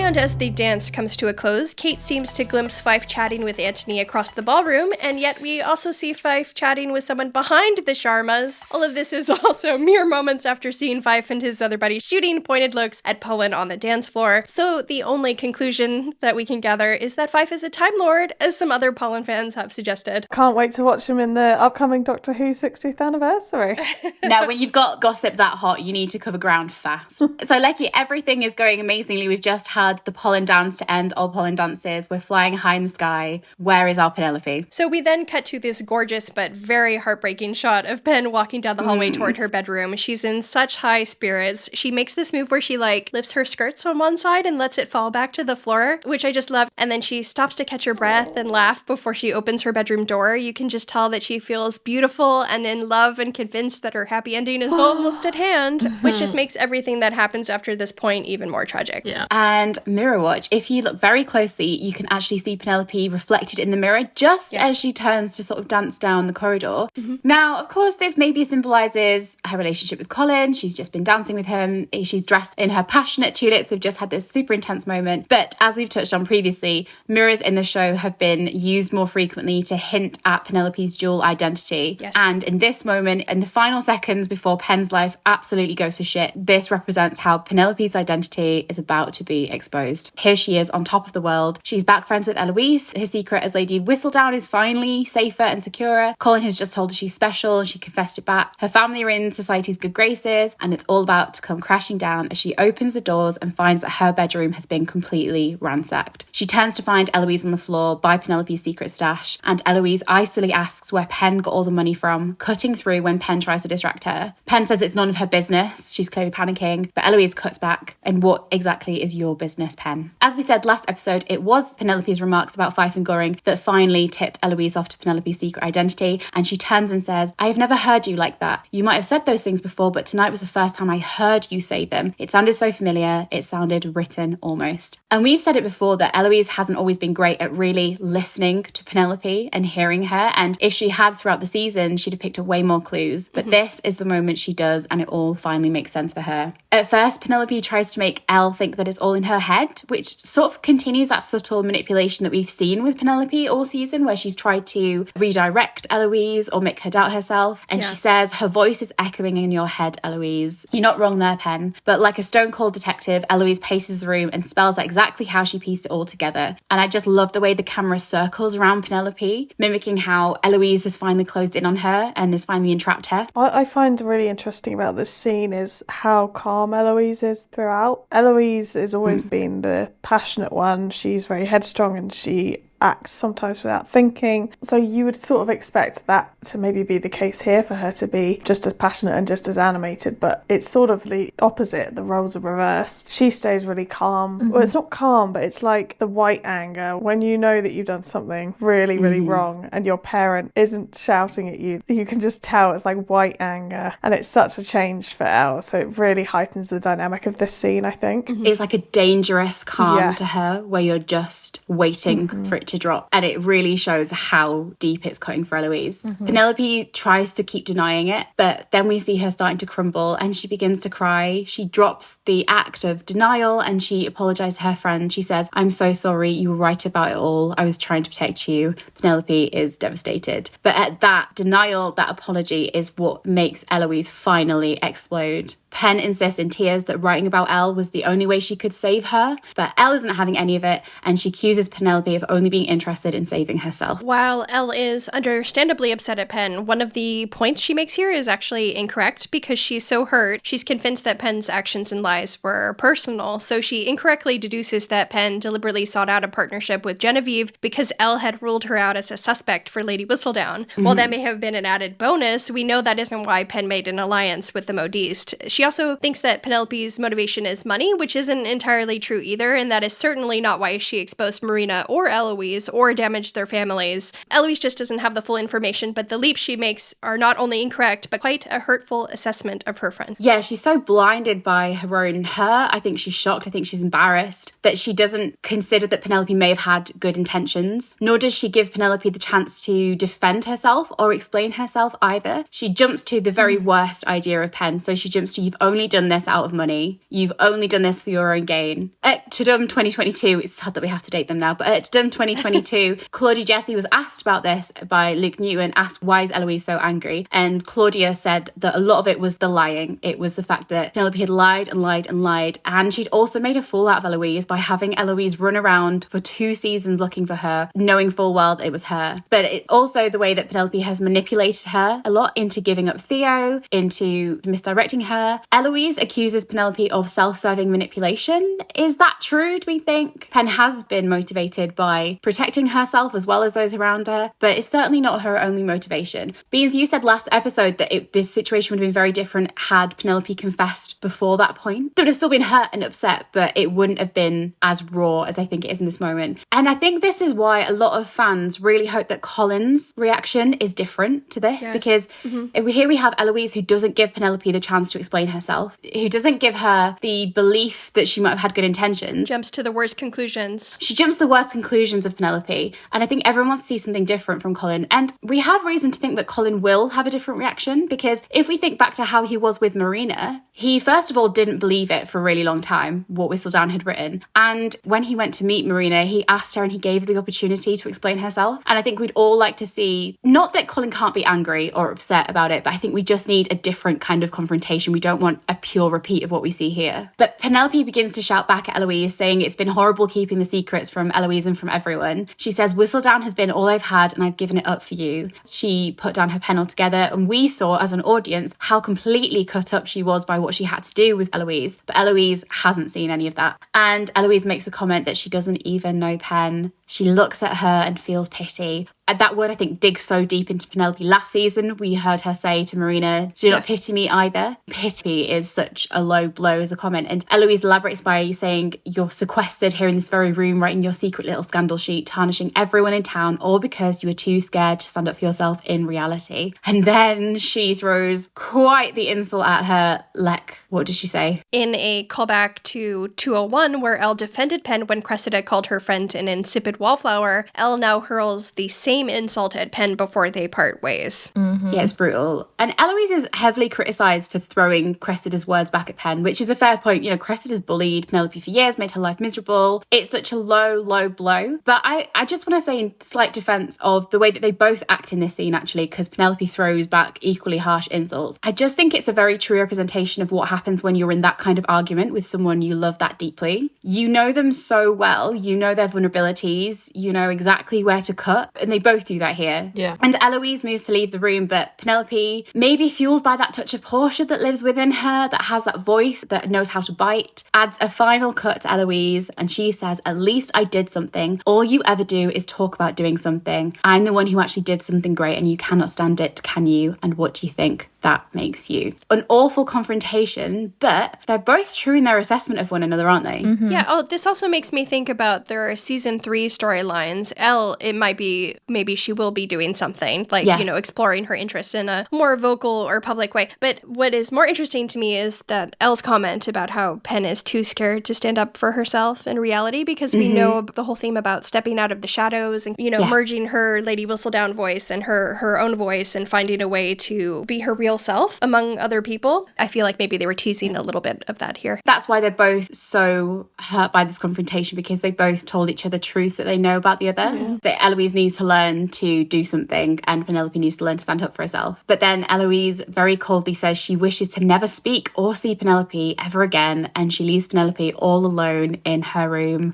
And as the dance comes to a close, Kate seems to glimpse Fife chatting with Antony across the ballroom, and yet we also see Fife chatting with someone behind the Sharmas. All of this is also mere moments after seeing Fife and his other buddy shooting pointed looks at Polin on the dance floor. So the only conclusion that we can gather is that Fife is a Time Lord, as some other Polin fans have suggested. Can't wait to watch him in the upcoming Doctor Who 60th anniversary. Now, when you've got gossip that hot, you need to cover ground fast. So, Lecky, everything is going amazingly. We've just had the Polin dance to end all Polin dances. We're flying high in the sky. Where is our Penelope? So we then cut to this gorgeous but very heartbreaking shot of Pen walking down the hallway toward her bedroom. She's in such high spirits. She makes this move where she lifts her skirts on one side and lets it fall back to the floor, which I just love. And then she stops to catch her breath and laugh before she opens her bedroom door. You can just tell that she feels beautiful and in love and convinced that her happy ending is almost at hand, which just makes everything that happens after this point even more tragic. Yeah. And mirror watch, if you look very closely, you can actually see Penelope reflected in the mirror just as she turns to sort of dance down the corridor. Now, of course, this maybe symbolises her relationship with Colin. She's just been dancing with him. She's dressed in her passionate tulips. They've just had this super intense moment. But as we've touched on previously, mirrors in the show have been used more frequently to hint at Penelope's dual identity. Yes. And in this moment, in the final seconds before Pen's life absolutely goes to shit, this represents how Penelope's identity is about to be exposed. Here she is on top of the world. She's back friends with Eloise. Her secret as Lady Whistledown is finally safer and securer. Colin has just told her she's special and she confessed it back. Her family are in society's good graces and it's all about to come crashing down as she opens the doors and finds that her bedroom has been completely ransacked. She turns to find Eloise on the floor by Penelope's secret stash, and Eloise icily asks where Pen got all the money from, cutting through when Pen tries to distract her. Pen says it's none of her business. She's clearly panicking, but Eloise cuts back. And what exactly is your business, Pen? As we said last episode, it was Penelope's remarks about Fife and Goring that finally tipped Eloise off to Penelope's secret identity, and she turns and says, I have never heard you like that. You might have said those things before, but tonight was the first time I heard you say them. It sounded so familiar. It sounded written almost. And we've said it before that Eloise hasn't always been great at really listening to Penelope and hearing her, and if she had throughout the season, she'd have picked up way more clues. But this is the moment she does, and it all finally makes sense for her. At first, Penelope tries to make Elle think that it's all in her head, which sort of continues that subtle manipulation that we've seen with Penelope all season, where she's tried to redirect Eloise or make her doubt herself. And she says, her voice is echoing in your head, Eloise. You're not wrong there, Pen. But like a stone cold detective, Eloise paces the room and spells out exactly how she pieced it all together. And I just love the way the camera circles around Penelope, mimicking how Eloise has finally closed in on her and has finally entrapped her. What I find really interesting about this scene is how calm Eloise is throughout. Eloise has always been the passionate one. She's very headstrong and she acts sometimes without thinking. So you would sort of expect that to maybe be the case here, for her to be just as passionate and just as animated, but it's sort of the opposite. The roles are reversed. She stays really calm. Well, it's not calm, but it's like the white anger when you know that you've done something really, really wrong and your parent isn't shouting at you. You can just tell it's like white anger, and it's such a change for Elle. So it really heightens the dynamic of this scene, I think. It's like a dangerous calm to her, where you're just waiting for it to drop, and it really shows how deep it's cutting for Eloise. Penelope tries to keep denying it, but then we see her starting to crumble and she begins to cry. She drops the act of denial and she apologizes to her friend. She says, I'm so sorry, you were right about it all. I was trying to protect you. Penelope is devastated. But at that denial, that apology is what makes Eloise finally explode. Pen insists in tears that writing about Elle was the only way she could save her, but Elle isn't having any of it, and she accuses Penelope of only being interested in saving herself. While Elle is understandably upset at Pen, one of the points she makes here is actually incorrect because she's so hurt. She's convinced that Pen's actions and lies were personal, so she incorrectly deduces that Pen deliberately sought out a partnership with Genevieve because Elle had ruled her out as a suspect for Lady Whistledown. While that may have been an added bonus, we know that isn't why Pen made an alliance with the modiste. She also thinks that Penelope's motivation is money, which isn't entirely true either, and that is certainly not why she exposed Marina or Eloise Eloise or damage their families. Eloise just doesn't have the full information, but the leaps she makes are not only incorrect, but quite a hurtful assessment of her friend. Yeah, she's so blinded by her own hurt. I think she's shocked. I think she's embarrassed that she doesn't consider that Penelope may have had good intentions, nor does she give Penelope the chance to defend herself or explain herself either. She jumps to the very worst idea of Pen. So she jumps to, you've only done this out of money. You've only done this for your own gain. At Tudum 2022, it's sad that we have to date them now, but at Tudum 2022, Claudia Jessie was asked about this by Luke Newton, asked why is Eloise so angry? And Claudia said that a lot of it was the lying. It was the fact that Penelope had lied and lied and lied. And she'd also made a fool out of Eloise by having Eloise run around for 2 seasons looking for her, knowing full well that it was her. But it's also the way that Penelope has manipulated her a lot into giving up Theo, into misdirecting her. Eloise accuses Penelope of self-serving manipulation. Is that true, do we think? Pen has been motivated by protecting herself as well as those around her, but it's certainly not her only motivation. Beans, you said last episode that this situation would have been very different had Penelope confessed before that point. It would have still been hurt and upset, but it wouldn't have been as raw as I think it is in this moment. And I think this is why a lot of fans really hope that Colin's reaction is different to this, because here we have Eloise who doesn't give Penelope the chance to explain herself, who doesn't give her the belief that she might have had good intentions. Jumps to the worst conclusions. She jumps to the worst conclusions of Penelope. And I think everyone wants to see something different from Colin. And we have reason to think that Colin will have a different reaction, because if we think back to how he was with Marina, he first of all didn't believe it for a really long time, what Whistledown had written. And when he went to meet Marina, he asked her and he gave her the opportunity to explain herself. And I think we'd all like to see, not that Colin can't be angry or upset about it, but I think we just need a different kind of confrontation. We don't want a pure repeat of what we see here. But Penelope begins to shout back at Eloise, saying it's been horrible keeping the secrets from Eloise and from everyone. She says, Whistledown has been all I've had and I've given it up for you. She put down her pen altogether, and we saw as an audience how completely cut up she was by what she had to do with Eloise. But Eloise hasn't seen any of that. And Eloise makes a comment that she doesn't even know Pen. She looks at her and feels pity. And that word, I think, digs so deep into Penelope. Last season, we heard her say to Marina, do not pity me either. Pity is such a low blow as a comment. And Eloise elaborates by saying, you're sequestered here in this very room, writing your secret little scandal sheet, tarnishing everyone in town, all because you were too scared to stand up for yourself in reality. And then she throws quite the insult at her, like, what did she say? In a callback to 201, where Elle defended Pen when Cressida called her friend an insipid wallflower, Elle now hurls the same insult at Pen before they part ways. Yeah, it's brutal. And Eloise is heavily criticised for throwing Cressida's words back at Pen, which is a fair point. You know, Cressida's bullied Penelope for years, made her life miserable. It's such a low, low blow. But I just want to say in slight defence of the way that they both act in this scene, actually, because Penelope throws back equally harsh insults. I just think it's a very true representation of what happens when you're in that kind of argument with someone you love that deeply. You know them so well, you know their vulnerabilities, you know exactly where to cut, and they both do that here. Yeah. And Eloise moves to leave the room, but Penelope, maybe fueled by that touch of Portia that lives within her, that has that voice, that knows how to bite, adds a final cut to Eloise, and she says, at least I did something. All you ever do is talk about doing something. I'm the one who actually did something great, and you cannot stand it, can you? And what do you think that makes you? An awful confrontation, but they're both true in their assessment of one another, aren't they? Yeah, this also makes me think about their season 3 storylines. Elle, it might be, maybe she will be doing something, like, you know, exploring her interests in a more vocal or public way. But what is more interesting to me is that Elle's comment about how Pen is too scared to stand up for herself in reality, because we know the whole theme about stepping out of the shadows and, you know, merging her Lady Whistledown voice and her own voice and finding a way to be her real self among other people. I feel like maybe they were teasing a little bit of that here. That's why they're both so hurt by this confrontation, because they both told each other truths that they know about the other. So Eloise needs to learn to do something and Penelope needs to learn to stand up for herself. But then Eloise very coldly says she wishes to never speak or see Penelope ever again, and she leaves Penelope all alone in her room.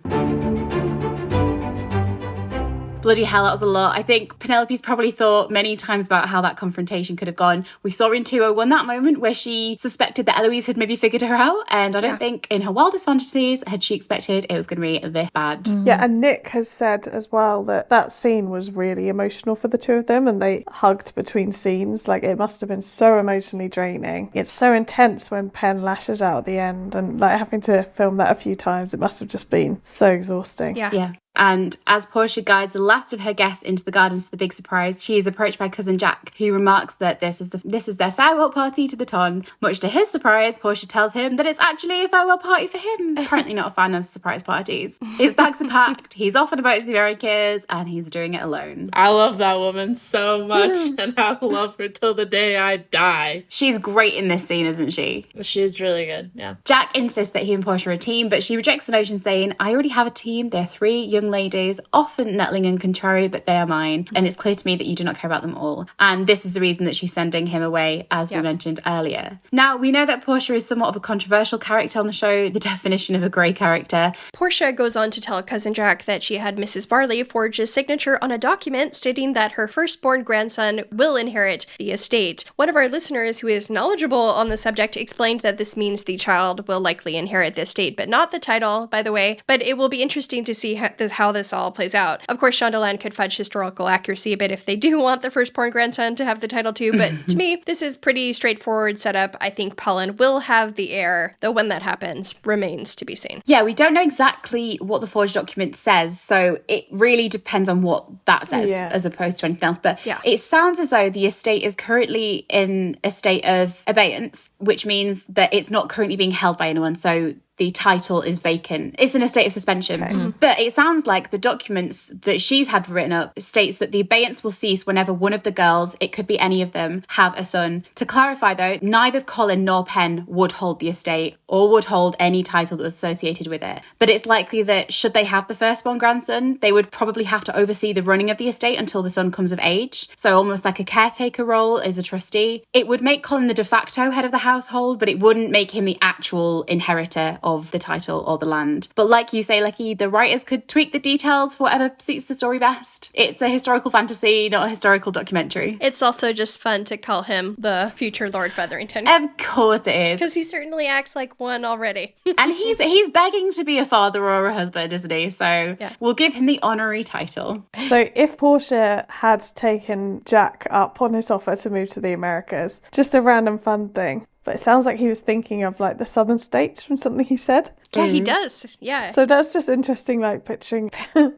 Bloody hell, that was a lot. I think Penelope's probably thought many times about how that confrontation could have gone. We saw in 201 that moment where she suspected that Eloise had maybe figured her out, and I don't think in her wildest fantasies had she expected it was going to be this bad. Yeah, and Nick has said as well that that scene was really emotional for the two of them, and they hugged between scenes. Like, it must have been so emotionally draining. It's so intense when Pen lashes out at the end, and like having to film that a few times, it must have just been so exhausting. Yeah. And as Portia guides the last of her guests into the gardens for the big surprise, she is approached by cousin Jack, who remarks that this is their farewell party to the Ton. Much to his surprise, Portia tells him that it's actually a farewell party for him. Apparently not a fan of surprise parties. His bags are packed, he's off on a boat to the Americas, and he's doing it alone. I love that woman so much, and I love her till the day I die. She's great in this scene, isn't she? She's really good, yeah. Jack insists that he and Portia are a team, but she rejects the notion, saying, I already have a team. They're 3 young ladies, often nettling and contrary, but they are mine. And it's clear to me that you do not care about them all. And this is the reason that she's sending him away, as we mentioned earlier. Now, we know that Portia is somewhat of a controversial character on the show, the definition of a grey character. Portia goes on to tell cousin Jack that she had Mrs. Varley forge a signature on a document stating that her firstborn grandson will inherit the estate. One of our listeners who is knowledgeable on the subject explained that this means the child will likely inherit the estate, but not the title, by the way. But it will be interesting to see how this all plays out. Of course, Shondaland could fudge historical accuracy a bit if they do want the firstborn grandson to have the title too, but to me, this is pretty straightforward setup. I think Polin will have the heir, though when that happens remains to be seen. Yeah, we don't know exactly what the forged document says, so it really depends on what that says as opposed to anything else. But it sounds as though the estate is currently in a state of abeyance, which means that it's not currently being held by anyone. So the title is vacant. It's in a state of suspension. Okay. But it sounds like the documents that she's had written up states that the abeyance will cease whenever one of the girls, it could be any of them, have a son. To clarify though, neither Colin nor Pen would hold the estate or would hold any title that was associated with it. But it's likely that should they have the firstborn grandson, they would probably have to oversee the running of the estate until the son comes of age. So almost like a caretaker role as a trustee. It would make Colin the de facto head of the household, but it wouldn't make him the actual inheritor of the title or the land. But like you say, Lecky, the writers could tweak the details for whatever suits the story best. It's a historical fantasy, not a historical documentary. It's also just fun to call him the future Lord Featherington. Of course it is. Because he certainly acts like one already. And he's begging to be a father or a husband, isn't he? So we'll give him the honorary title. So if Portia had taken Jack up on his offer to move to the Americas, just a random fun thing, but it sounds like he was thinking of like the southern states from something he said. Yeah, he does. Yeah. So that's just interesting, like picturing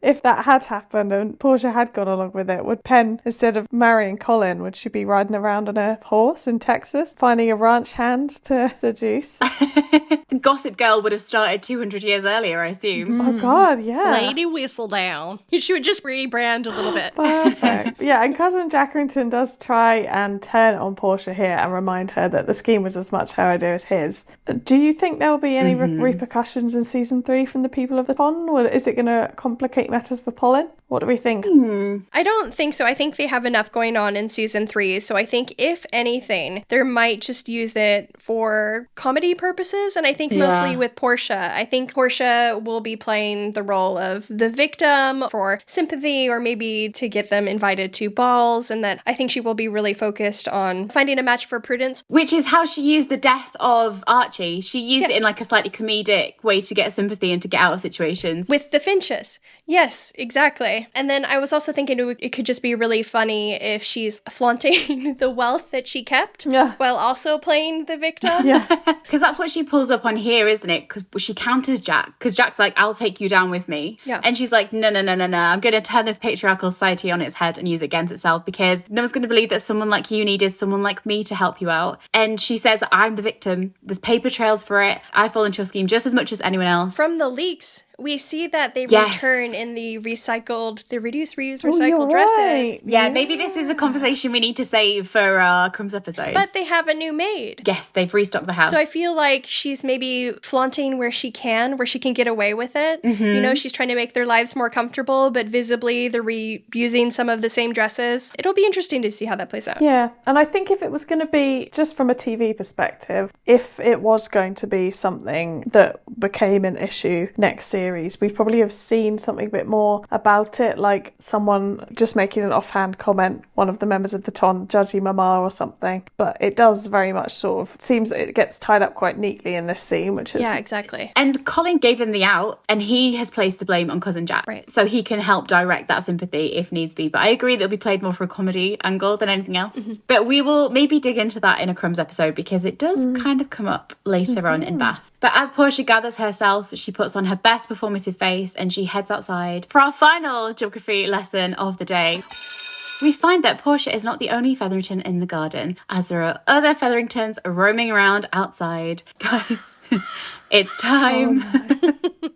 if that had happened and Portia had gone along with it, would Pen, instead of marrying Colin, would she be riding around on a horse in Texas, finding a ranch hand to seduce? Gossip Girl would have started 200 years earlier, I assume. Oh God, yeah. Lady Whistledown. She would just rebrand a little bit. Perfect. Yeah, and cousin Jackerington does try and turn on Portia here and remind her that the scheme was as much her idea as his. Do you think there will be any repercussions in season 3 from the people of the Ton? Or is it going to complicate matters for Polin? What do we think? I don't think so. I think they have enough going on in season 3. So I think, if anything, they might just use it for comedy purposes. And I think mostly with Portia. I think Portia will be playing the role of the victim for sympathy, or maybe to get them invited to balls. And that I think she will be really focused on finding a match for Prudence. Which is how she used the death of Archie. She used it in like a slightly comedic way to get sympathy and to get out of situations. With the Finches. Yes, exactly. And then I was also thinking it could just be really funny if she's flaunting the wealth that she kept while also playing the victim. Yeah. Because that's what she pulls up on here, isn't it? Because she counters Jack. Because Jack's like, I'll take you down with me. Yeah. And she's like, no. I'm going to turn this patriarchal society on its head and use it against itself, because no one's going to believe that someone like you needed someone like me to help you out. And she says, I'm the victim. There's paper trails for it. I fall into your scheme just as much as anyone else. From the leaks, we see that they return in the reduce, reuse, recycled dresses. Right. Yeah, maybe this is a conversation we need to save for our Crumbs episode. But they have a new maid. Yes, they've restocked the house. So I feel like she's maybe flaunting where she can get away with it. You know, she's trying to make their lives more comfortable, but visibly they're reusing some of the same dresses. It'll be interesting to see how that plays out. Yeah, and I think if it was going to be, just from a TV perspective, if it was going to be something that became an issue next series, we'd probably have seen something a bit more about felt it like someone just making an offhand comment, one of the members of the Ton judging Mama or something. But it does very much sort of seems it gets tied up quite neatly in this scene, which is... Yeah, exactly. And Colin gave them the out, and he has placed the blame on Cousin Jack. Right. So he can help direct that sympathy if needs be. But I agree that it'll be played more for a comedy angle than anything else. But we will maybe dig into that in a Crumbs episode, because it does kind of come up later on in Bath. But as Portia gathers herself, she puts on her best performative face and she heads outside for our final geography lesson of the day. We find that Portia is not the only Featherington in the garden, as there are other Featheringtons roaming around outside. Guys, it's time.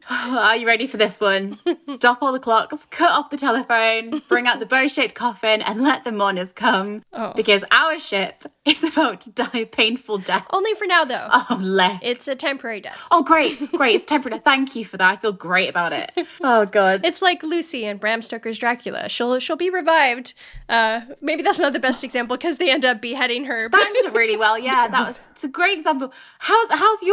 Are you ready for this one? Stop all the clocks, cut off the telephone, bring out the bow-shaped coffin, and let the mourners come. Because our ship is about to die a painful death. Only for now, though. It's a temporary death. Oh, great. It's temporary death. Thank you for that. I feel great about it. Oh, God. It's like Lucy and Bram Stoker's Dracula. She'll be revived. Maybe that's not the best example, because they end up beheading her. That did it really well. Yeah, it's a great example. How's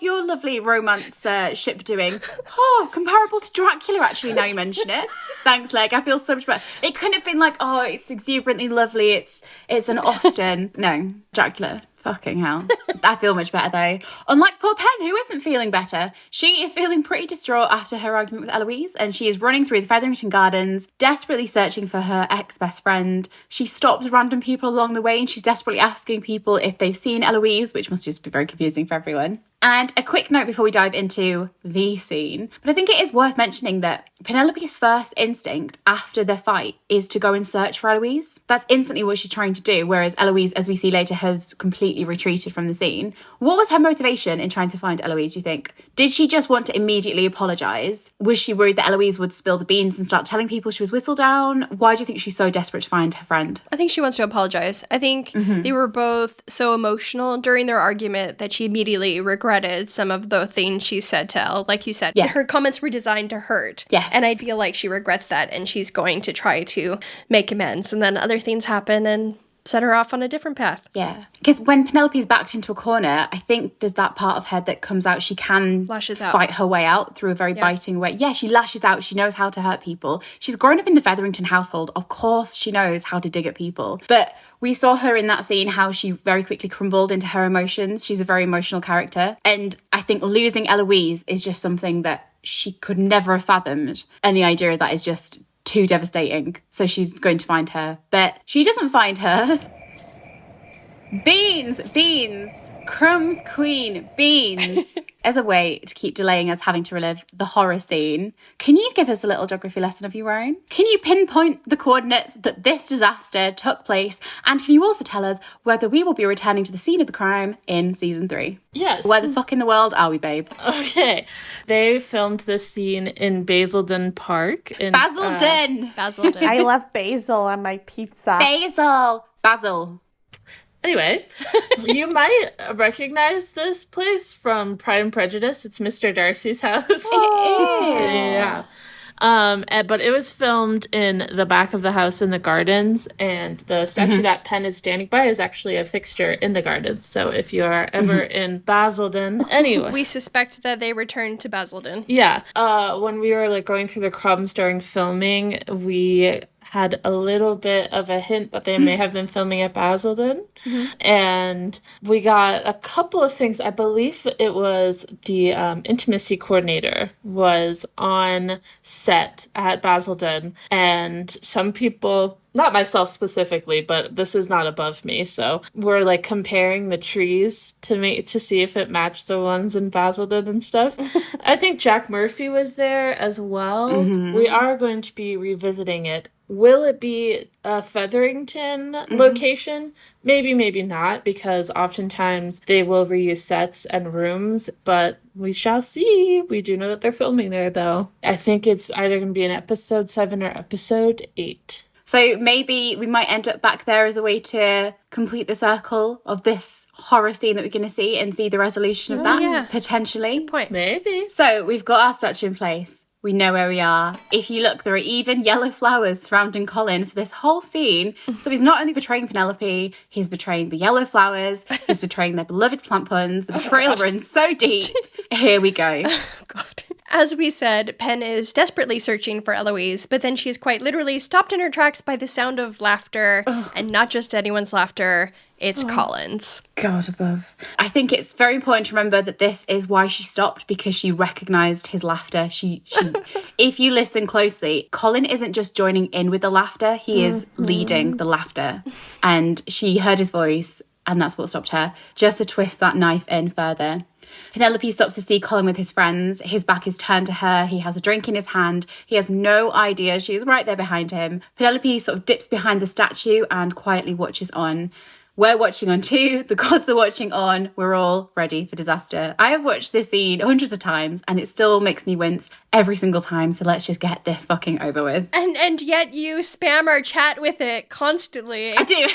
your lovely romance ship doing? Oh, comparable to Dracula, actually, now you mention it. Thanks, Leg. I feel so much better. It couldn't have been like, oh, it's exuberantly lovely. It's an Austen. No, Dracula. Fucking hell. I feel much better, though. Unlike poor Pen, who isn't feeling better. She is feeling pretty distraught after her argument with Eloise, and she is running through the Featherington Gardens, desperately searching for her ex-best friend. She stops random people along the way, and she's desperately asking people if they've seen Eloise, which must just be very confusing for everyone. And a quick note before we dive into the scene, but I think it is worth mentioning that Penelope's first instinct after the fight is to go and search for Eloise. That's instantly what she's trying to do, whereas Eloise, as we see later, has completely retreated from the scene. What was her motivation in trying to find Eloise, do you think? Did she just want to immediately apologise? Was she worried that Eloise would spill the beans and start telling people she was Whistledown? Why do you think she's so desperate to find her friend? I think she wants to apologise. I think they were both so emotional during their argument that she immediately regretted some of the things she said to Elle. Like you said, her comments were designed to hurt. Yes. And I feel like she regrets that, and she's going to try to make amends. And then other things happen and set her off on a different path. Yeah. Because when Penelope's backed into a corner, I think there's that part of her that comes out. She can fight her way out through a very biting way. Yeah, she lashes out. She knows how to hurt people. She's grown up in the Featherington household. Of course she knows how to dig at people. But we saw her in that scene, how she very quickly crumbled into her emotions. She's a very emotional character. And I think losing Eloise is just something that she could never have fathomed. And the idea of that is just too devastating. So she's going to find her. But she doesn't find her. Beans! Crumbs Queen, beans! As a way to keep delaying us having to relive the horror scene, can you give us a little geography lesson of your own? Can you pinpoint the coordinates that this disaster took place? And can you also tell us whether we will be returning to the scene of the crime in season 3? Yes. Where the fuck in the world are we, babe? Okay. They filmed this scene in Basildon Park. Basildon! Basildon. I love basil on my pizza. Basil. Anyway, you might recognize this place from Pride and Prejudice. It's Mr. Darcy's house. Oh. Yeah. But it was filmed in the back of the house in the gardens, and the statue that Penn is standing by is actually a fixture in the gardens. So if you are ever in Basildon, anyway. We suspect that they returned to Basildon. Yeah. When we were going through the crumbs during filming, we had a little bit of a hint that they may have been filming at Basildon. And we got a couple of things. I believe it was the intimacy coordinator was on set at Basildon, and some people, not myself specifically, but this is not above me, so we're comparing the trees to see if it matched the ones in Basildon and stuff. I think Jack Murphy was there as well. We are going to be revisiting it. Will it be a Featherington location? Maybe, maybe not, because oftentimes they will reuse sets and rooms, but we shall see. We do know that they're filming there, though. I think it's either going to be in episode 7 or episode 8. So maybe we might end up back there as a way to complete the circle of this horror scene that we're going to see and see the resolution of that, potentially. Good point. Maybe. So we've got our statue in place. We know where we are. If you look, there are even yellow flowers surrounding Colin for this whole scene. So he's not only betraying Penelope, he's betraying the yellow flowers, he's betraying their beloved plant puns. The betrayal runs so deep. Here we go. God. As we said, Pen is desperately searching for Eloise, but then she's quite literally stopped in her tracks by the sound of laughter, and not just anyone's laughter, it's Colin's. God above. I think it's very important to remember that this is why she stopped, because she recognised his laughter. She if you listen closely, Colin isn't just joining in with the laughter, he is leading the laughter. And she heard his voice, and that's what stopped her. Just to twist that knife in further. Penelope stops to see Colin with his friends. His back is turned to her. He has a drink in his hand. He has no idea she is right there behind him. Penelope sort of dips behind the statue and quietly watches on. We're watching on too. The gods are watching on. We're all ready for disaster. I have watched this scene hundreds of times and it still makes me wince every single time. So let's just get this fucking over with. And yet you spam our chat with it constantly. I do.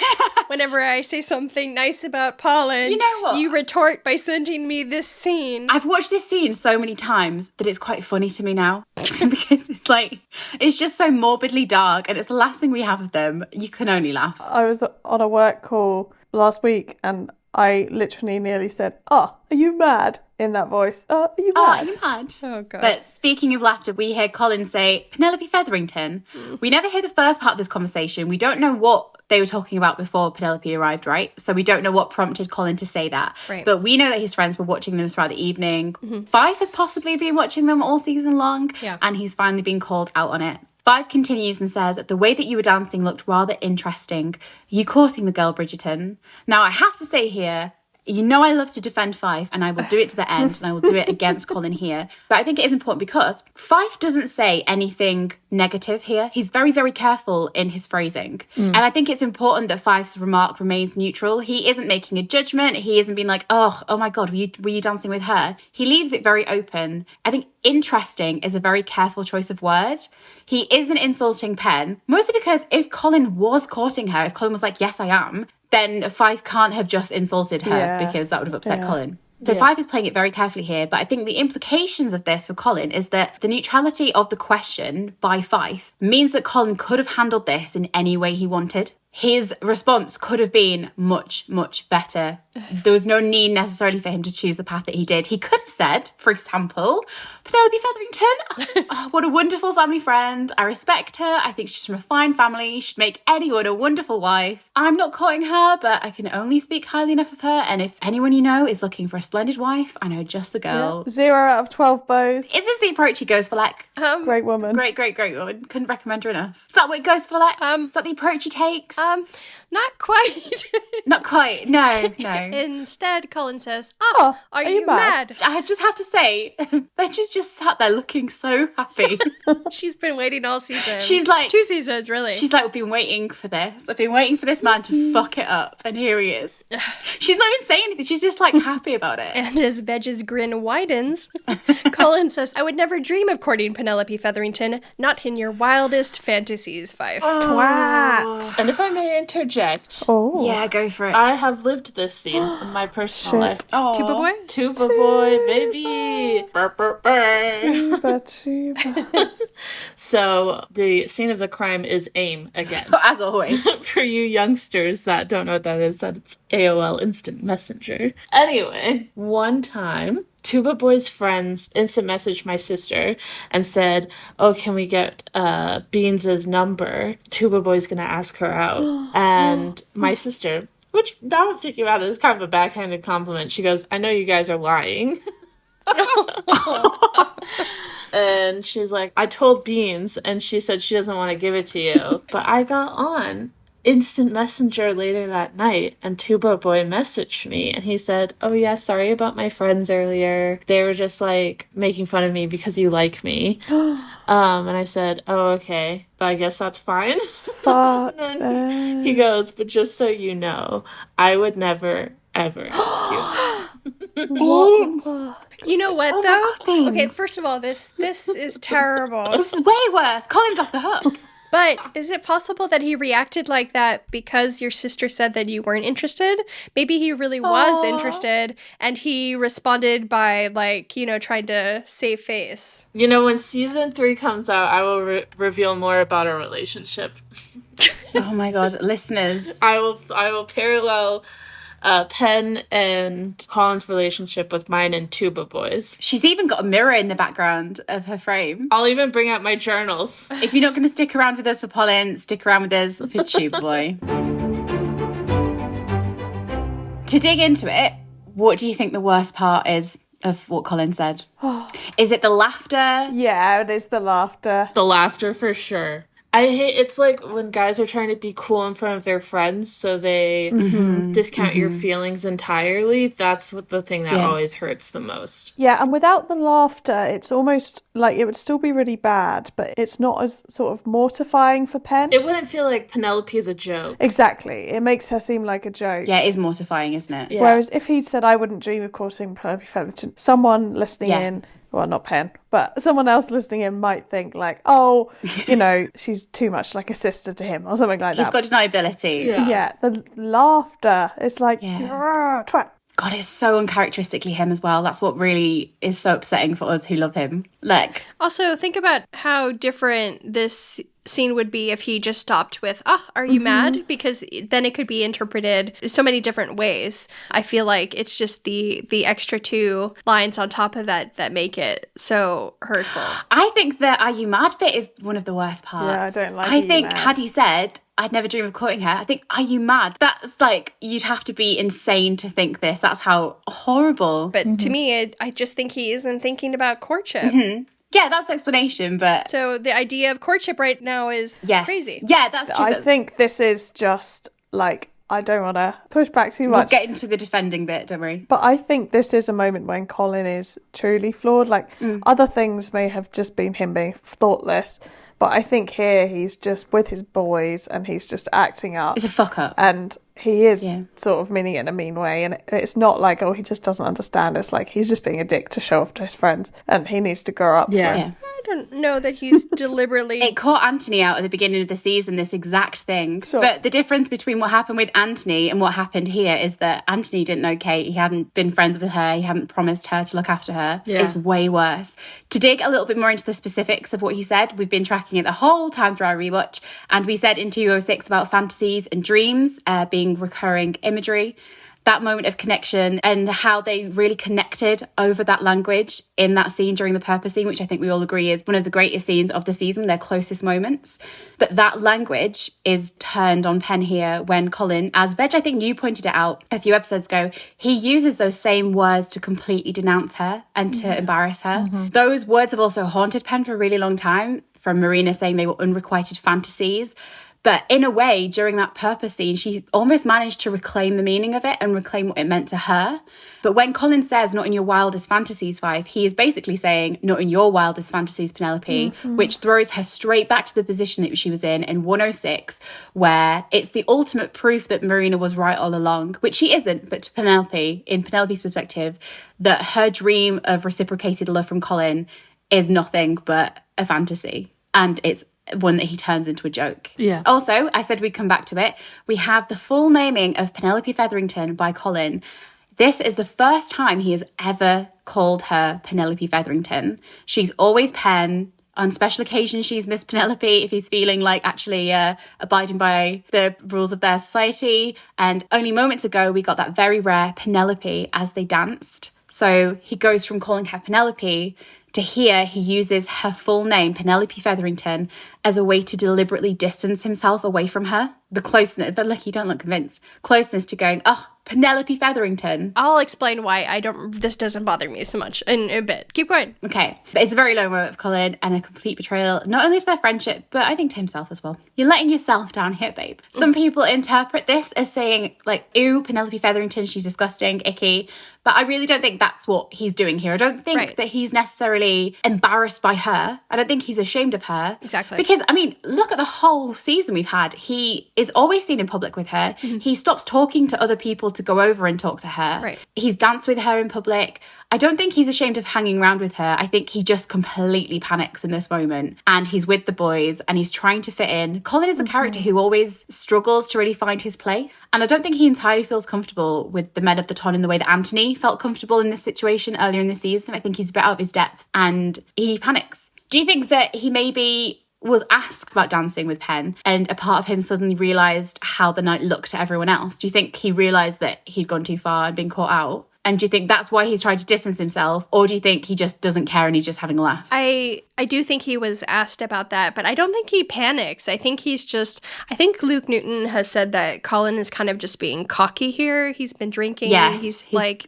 Whenever I say something nice about Polin, you know what? You retort by sending me this scene. I've watched this scene so many times that it's quite funny to me now. Because it's like, it's just so morbidly dark and it's the last thing we have of them. You can only laugh. I was on a work call last week and I literally nearly said, "Oh, are you mad?" in that voice. Are you mad? Oh, are you mad? Oh, God. But speaking of laughter, we hear Colin say, Penelope Featherington. We never hear the first part of this conversation. We don't know what they were talking about before Penelope arrived, right? So we don't know what prompted Colin to say that. Right. But we know that his friends were watching them throughout the evening. Fife has possibly been watching them all season long. Yeah. And he's finally been called out on it. Fife continues and says, the way that you were dancing looked rather interesting. You courting the girl, Bridgerton. Now, I have to say here, you know I love to defend Fife, and I will do it to the end, and I will do it against Colin here. But I think it is important because Fife doesn't say anything negative here. He's very, very careful in his phrasing. And I think it's important that Fife's remark remains neutral. He isn't making a judgment. He isn't being like, oh my God, were you dancing with her? He leaves it very open. I think interesting is a very careful choice of word. He isn't insulting Pen, mostly because if Colin was courting her, if Colin was like, yes, I am, then Fife can't have just insulted her because that would have upset Colin. So Fife is playing it very carefully here, but I think the implications of this for Colin is that the neutrality of the question by Fife means that Colin could have handled this in any way he wanted. His response could have been much, much better. There was no need necessarily for him to choose the path that he did. He could have said, for example, Penelope Featherington, oh, what a wonderful family friend. I respect her. I think she's from a fine family. She'd make anyone a wonderful wife. I'm not courting her, but I can only speak highly enough of her. And if anyone you know is looking for a splendid wife, I know just the girl. Yeah. 0 out of 12 bows. Is this the approach he goes for, like? Great woman. Great woman. Couldn't recommend her enough. Is that what it goes for, like? Is that the approach he takes? Not quite. Not quite. No. Instead, Colin says, are you mad? I just have to say, Betcha's just sat there looking so happy. She's been waiting all season. She's like... 2 seasons, really. She's like, I've been waiting for this. I've been waiting for this man to fuck it up. And here he is. She's not even saying anything. She's just like happy about it. And as Vedge's grin widens, Colin says, I would never dream of courting Penelope Featherington, not in your wildest fantasies, Fife. Twat. And if I may interject, Yeah, go for it. I have lived this scene in my personal life. Oh, Tuba boy? Tuba boy, baby. Burr, burr, burr. Tuba. So the scene of the crime is AIM again. As always. For you youngsters that don't know what that is, that's AOL Instant Messenger. Anyway, one time, Tuba Boy's friends instant messaged my sister and said, oh, can we get Beans' number? Tuba Boy's gonna ask her out. And my sister, which now I'm thinking about it, is kind of a backhanded compliment. She goes, I know you guys are lying. And she's like, I told Beans, and she said she doesn't want to give it to you. But I got on Instant Messenger later that night, and Tuba Boy messaged me, and he said, oh yeah, sorry about my friends earlier. They were just like making fun of me because you like me. And I said, oh, okay, but I guess that's fine. Fuck And then he goes, but just so you know, I would never, ever ask you. You know what, Oh my though? God, Beans. Okay, first of all, this is terrible. This is way worse. Colin's off the hook. But is it possible that he reacted like that because your sister said that you weren't interested? Maybe he really was interested, and he responded by, like, you know, trying to save face. You know, when season 3 comes out, I will reveal more about our relationship. Oh my God, listeners. I will parallel Penn and Colin's relationship with mine and Tuba Boys. She's even got a mirror in the background of her frame. I'll even bring out my journals. If you're not going to stick around with us for Polin, stick around with us for Tuba Boy. To dig into it, what do you think the worst part is of what Colin said? Is it the laughter? Yeah, it is the laughter. The laughter for sure. I hate, it's like when guys are trying to be cool in front of their friends, so they discount your feelings entirely. That's what the thing that always hurts the most. Yeah, and without the laughter, it's almost like it would still be really bad, but it's not as sort of mortifying for Penn. It wouldn't feel like Penelope is a joke. Exactly. It makes her seem like a joke. Yeah, it is mortifying, isn't it? Yeah. Whereas if he'd said, I wouldn't dream of courting Penelope Featherton, someone listening in, well, not Penn, but someone else listening in might think like, oh, you know, she's too much like a sister to him or something like that. He's got deniability. Yeah, the laughter. It's like, twat. God, it's so uncharacteristically him as well. That's what really is so upsetting for us who love him. Like, Also, think about how different this scene would be if he just stopped with, are you mad? Because then it could be interpreted so many different ways. I feel like it's just the extra two lines on top of that make it so hurtful. I think the "Are you mad?" bit is one of the worst parts. Yeah, I don't like I "Are you think mad?" had he said, I'd never dream of courting her, I think, "Are you mad?" That's like, you'd have to be insane to think this. That's how horrible. But to me, I just think he isn't thinking about courtship. Yeah, that's the explanation, but... So the idea of courtship right now is crazy. Yeah, that's true. I think this is just like, I don't want to push back too We'll much. get into the defending bit, don't worry. But I think this is a moment when Colin is truly flawed. Like, other things may have just been him being thoughtless, but I think here he's just with his boys and he's just acting up. It's a fuck up. And he is sort of meaning it in a mean way. And it's not like, oh, he just doesn't understand. It's like he's just being a dick to show off to his friends. And he needs to grow up. Yeah. I don't know that he's deliberately... It caught Anthony out at the beginning of the season, this exact thing. Sure. But the difference between what happened with Anthony and what happened here is that Anthony didn't know Kate. He hadn't been friends with her. He hadn't promised her to look after her. Yeah. It's way worse. To dig a little bit more into the specifics of what he said, we've been tracking it the whole time through our rewatch. And we said in 206 about fantasies and dreams being recurring imagery. That moment of connection and how they really connected over that language in that scene during the purpose scene, which I think we all agree is one of the greatest scenes of the season, their closest moments. But that language is turned on Penn here when Colin, as Veg, I think you pointed it out a few episodes ago, he uses those same words to completely denounce her and to embarrass her. Those words have also haunted Penn for a really long time, from Marina saying they were unrequited fantasies. But in a way, during that purpose scene, she almost managed to reclaim the meaning of it and reclaim what it meant to her. But when Colin says, not in your wildest fantasies, Fife, he is basically saying, not in your wildest fantasies, Penelope, which throws her straight back to the position that she was in 106, where it's the ultimate proof that Marina was right all along, which she isn't, but to Penelope, in Penelope's perspective, that her dream of reciprocated love from Colin is nothing but a fantasy. And it's one that he turns into a joke. Yeah. Also, I said we'd come back to it. We have the full naming of Penelope Featherington by Colin. This is the first time he has ever called her Penelope Featherington. She's always Pen. On special occasions, she's Miss Penelope if he's feeling like actually abiding by the rules of their society. And only moments ago, we got that very rare Penelope as they danced. So he goes from calling her Penelope to here, he uses her full name, Penelope Featherington, as a way to deliberately distance himself away from her. The closeness, but look, you don't look convinced. Closeness to going, oh, Penelope Featherington. I'll explain why this doesn't bother me so much in a bit. Keep going. Okay, but it's a very low moment of Colin and a complete betrayal, not only to their friendship, but I think to himself as well. You're letting yourself down here, babe. Some people interpret this as saying, like, ew, Penelope Featherington, she's disgusting, icky. But I really don't think that's what he's doing here. I don't think that he's necessarily embarrassed by her. I don't think he's ashamed of her. Exactly. Because, I mean, look at the whole season we've had. He is always seen in public with her. He stops talking to other people to go over and talk to her. Right. He's danced with her in public. I don't think he's ashamed of hanging around with her. I think he just completely panics in this moment. And he's with the boys and he's trying to fit in. Colin is a character who always struggles to really find his place. And I don't think he entirely feels comfortable with the men of the ton in the way that Anthony felt comfortable in this situation earlier in the season. I think he's a bit out of his depth and he panics. Do you think that he maybe was asked about dancing with Penn, and a part of him suddenly realised how the night looked to everyone else? Do you think he realised that he'd gone too far and been caught out? And do you think that's why he's trying to distance himself? Or do you think he just doesn't care and he's just having a laugh? I do think he was asked about that, but I don't think he panics. I think Luke Newton has said that Colin is kind of just being cocky here. He's been drinking. Yes, he's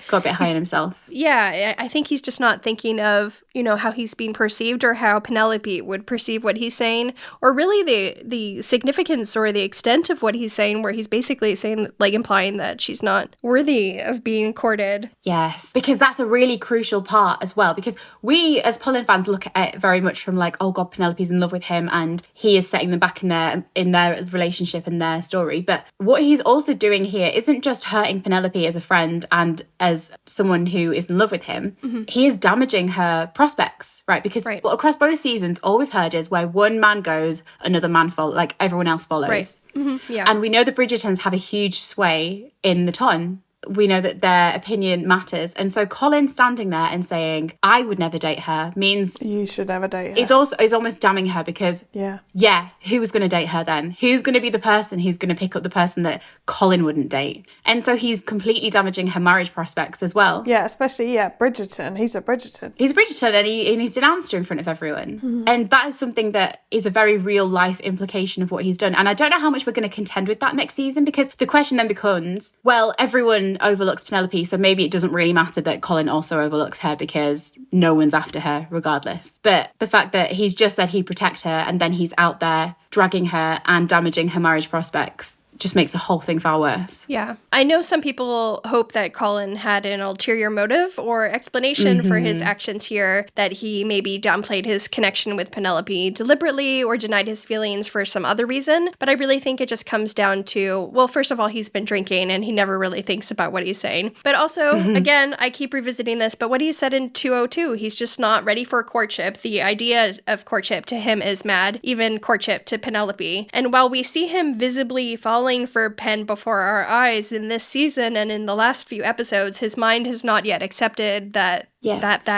got a bit high on himself. Yeah, I think he's just not thinking of, how he's being perceived or how Penelope would perceive what he's saying, or really the significance or the extent of what he's saying, where he's basically saying, like, implying that she's not worthy of being courted. Yes, because that's a really crucial part as well, because we as Polin fans look at it very much from like, oh God, Penelope's in love with him and he is setting them back in their relationship and their story. But what he's also doing here isn't just hurting Penelope as a friend and as someone who is in love with him. Mm-hmm. He is damaging her prospects, right? Because across both seasons, all we've heard is where one man goes, another man follows, like everyone else follows. Right. Mm-hmm. Yeah. And we know the Bridgertons have a huge sway in the ton. We know that their opinion matters. And so Colin standing there and saying, I would never date her, means... You should never date her. Is almost damning her because, who was going to date her then? Who's going to be the person who's going to pick up the person that Colin wouldn't date? And so he's completely damaging her marriage prospects as well. Yeah, especially, Bridgerton. He's a Bridgerton. He's a Bridgerton and he's denounced her in front of everyone. Mm-hmm. And that is something that is a very real life implication of what he's done. And I don't know how much we're going to contend with that next season, because the question then becomes, well, everyone overlooks Penelope, so maybe it doesn't really matter that Colin also overlooks her because no one's after her regardless. But the fact that he's just said he'd protect her and then he's out there dragging her and damaging her marriage prospects just makes the whole thing far worse. Yeah. I know some people hope that Colin had an ulterior motive or explanation for his actions here, that he maybe downplayed his connection with Penelope deliberately or denied his feelings for some other reason. But I really think it just comes down to, well, first of all, he's been drinking and he never really thinks about what he's saying. But also, again, I keep revisiting this, but what he said in 202, he's just not ready for courtship. The idea of courtship to him is mad, even courtship to Penelope. And while we see him visibly falling for Penn before our eyes in this season and in the last few episodes, his mind has not yet accepted that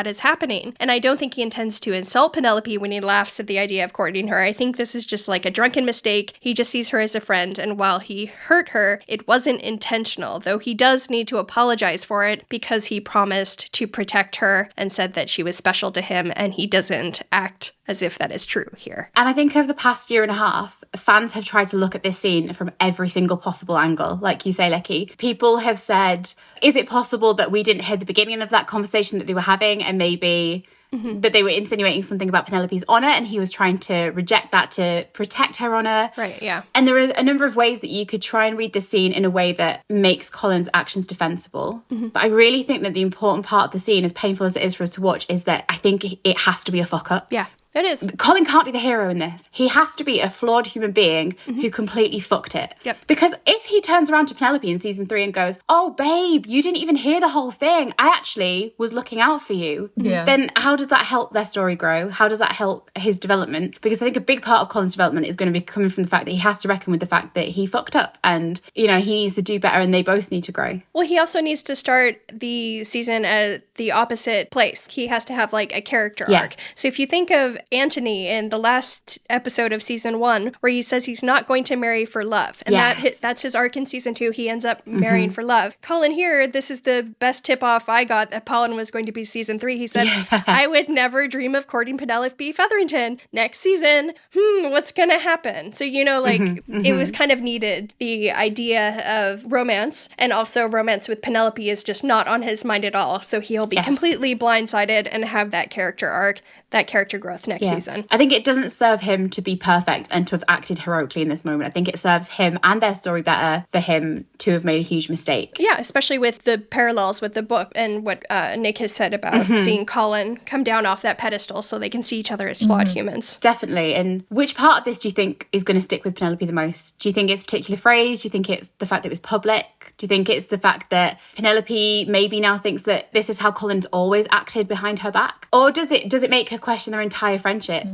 is happening. And I don't think he intends to insult Penelope when he laughs at the idea of courting her. I think this is just like a drunken mistake. He just sees her as a friend, and while he hurt her, it wasn't intentional, though he does need to apologize for it because he promised to protect her and said that she was special to him, and he doesn't act as if that is true here. And I think over the past year and a half, fans have tried to look at this scene from every single possible angle. Like you say, Lecky, people have said, is it possible that we didn't hear the beginning of that conversation that they were having, and maybe that they were insinuating something about Penelope's honour and he was trying to reject that to protect her honour? Right, yeah. And there are a number of ways that you could try and read the scene in a way that makes Colin's actions defensible. But I really think that the important part of the scene, as painful as it is for us to watch, is that I think it has to be a fuck up. Yeah. It is. Colin can't be the hero in this. He has to be a flawed human being who completely fucked it. Yep. Because if he turns around to Penelope in season 3 and goes, oh, babe, you didn't even hear the whole thing. I actually was looking out for you. Yeah. Then how does that help their story grow? How does that help his development? Because I think a big part of Colin's development is going to be coming from the fact that he has to reckon with the fact that he fucked up and, he needs to do better and they both need to grow. Well, he also needs to start the season at the opposite place. He has to have like a character arc. So if you think of Anthony in the last episode of season 1, where he says he's not going to marry for love. And that's his arc in season 2. He ends up marrying for love. Colin here, this is the best tip-off I got that Polin was going to be season 3. He said, I would never dream of courting Penelope Featherington. Next season, what's going to happen? So, it was kind of needed. The idea of romance, and also romance with Penelope, is just not on his mind at all. So he'll be completely blindsided and have that character arc, that character growth next season. I think it doesn't serve him to be perfect and to have acted heroically in this moment. I think it serves him and their story better for him to have made a huge mistake. Yeah, especially with the parallels with the book and what Nick has said about seeing Colin come down off that pedestal so they can see each other as flawed humans. Definitely. And which part of this do you think is going to stick with Penelope the most? Do you think it's a particular phrase? Do you think it's the fact that it was public? Do you think it's the fact that Penelope maybe now thinks that this is how Colin's always acted behind her back? Or does it make her question their entire friendship?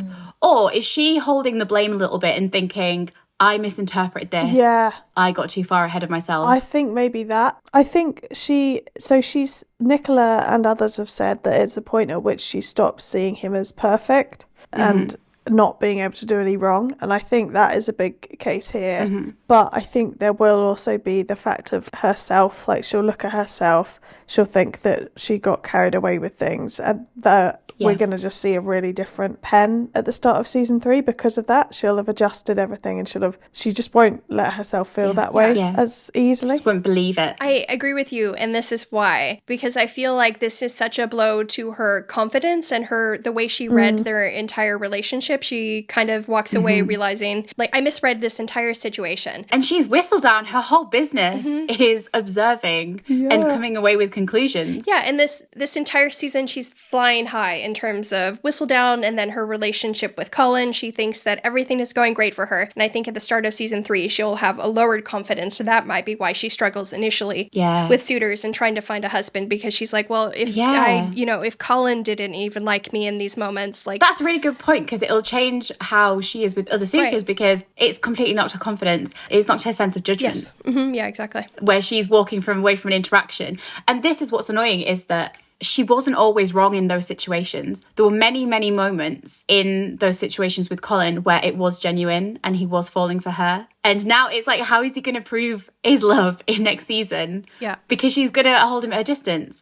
Or is she holding the blame a little bit and thinking, I misinterpreted this. Yeah. I got too far ahead of myself. I think maybe that. I think Nicola and others have said that it's a point at which she stops seeing him as perfect. And not being able to do any wrong. And I think that is a big case here. But I think there will also be the fact of herself. Like, she'll look at herself, she'll think that she got carried away with things, and that we're going to just see a really different Pen at the start of season 3 because of that. She'll have adjusted everything, and she just won't let herself feel that way as easily. Just won't believe it. I agree with you, and this is why. Because I feel like this is such a blow to her confidence and the way she read their entire relationship. She kind of walks away realizing, like, I misread this entire situation. And she's Whistledown. Her whole business is observing and coming away with conclusions. Yeah, and this entire season, she's flying high in terms of Whistledown, and then her relationship with Colin. She thinks that everything is going great for her. And I think at the start of season 3, she'll have a lowered confidence. So that might be why she struggles initially with suitors and trying to find a husband, because she's like, well, if if Colin didn't even like me in these moments, like... That's a really good point, because it'll change how she is with other suitors, because it's completely knocked her confidence. It's knocked her sense of judgment. Yes. Yeah, exactly. Where she's walking away from an interaction. And this is what's annoying, is that she wasn't always wrong in those situations. There were many, many moments in those situations with Colin where it was genuine and he was falling for her. And now it's like, how is he going to prove his love in next season? Yeah. Because she's going to hold him at a distance.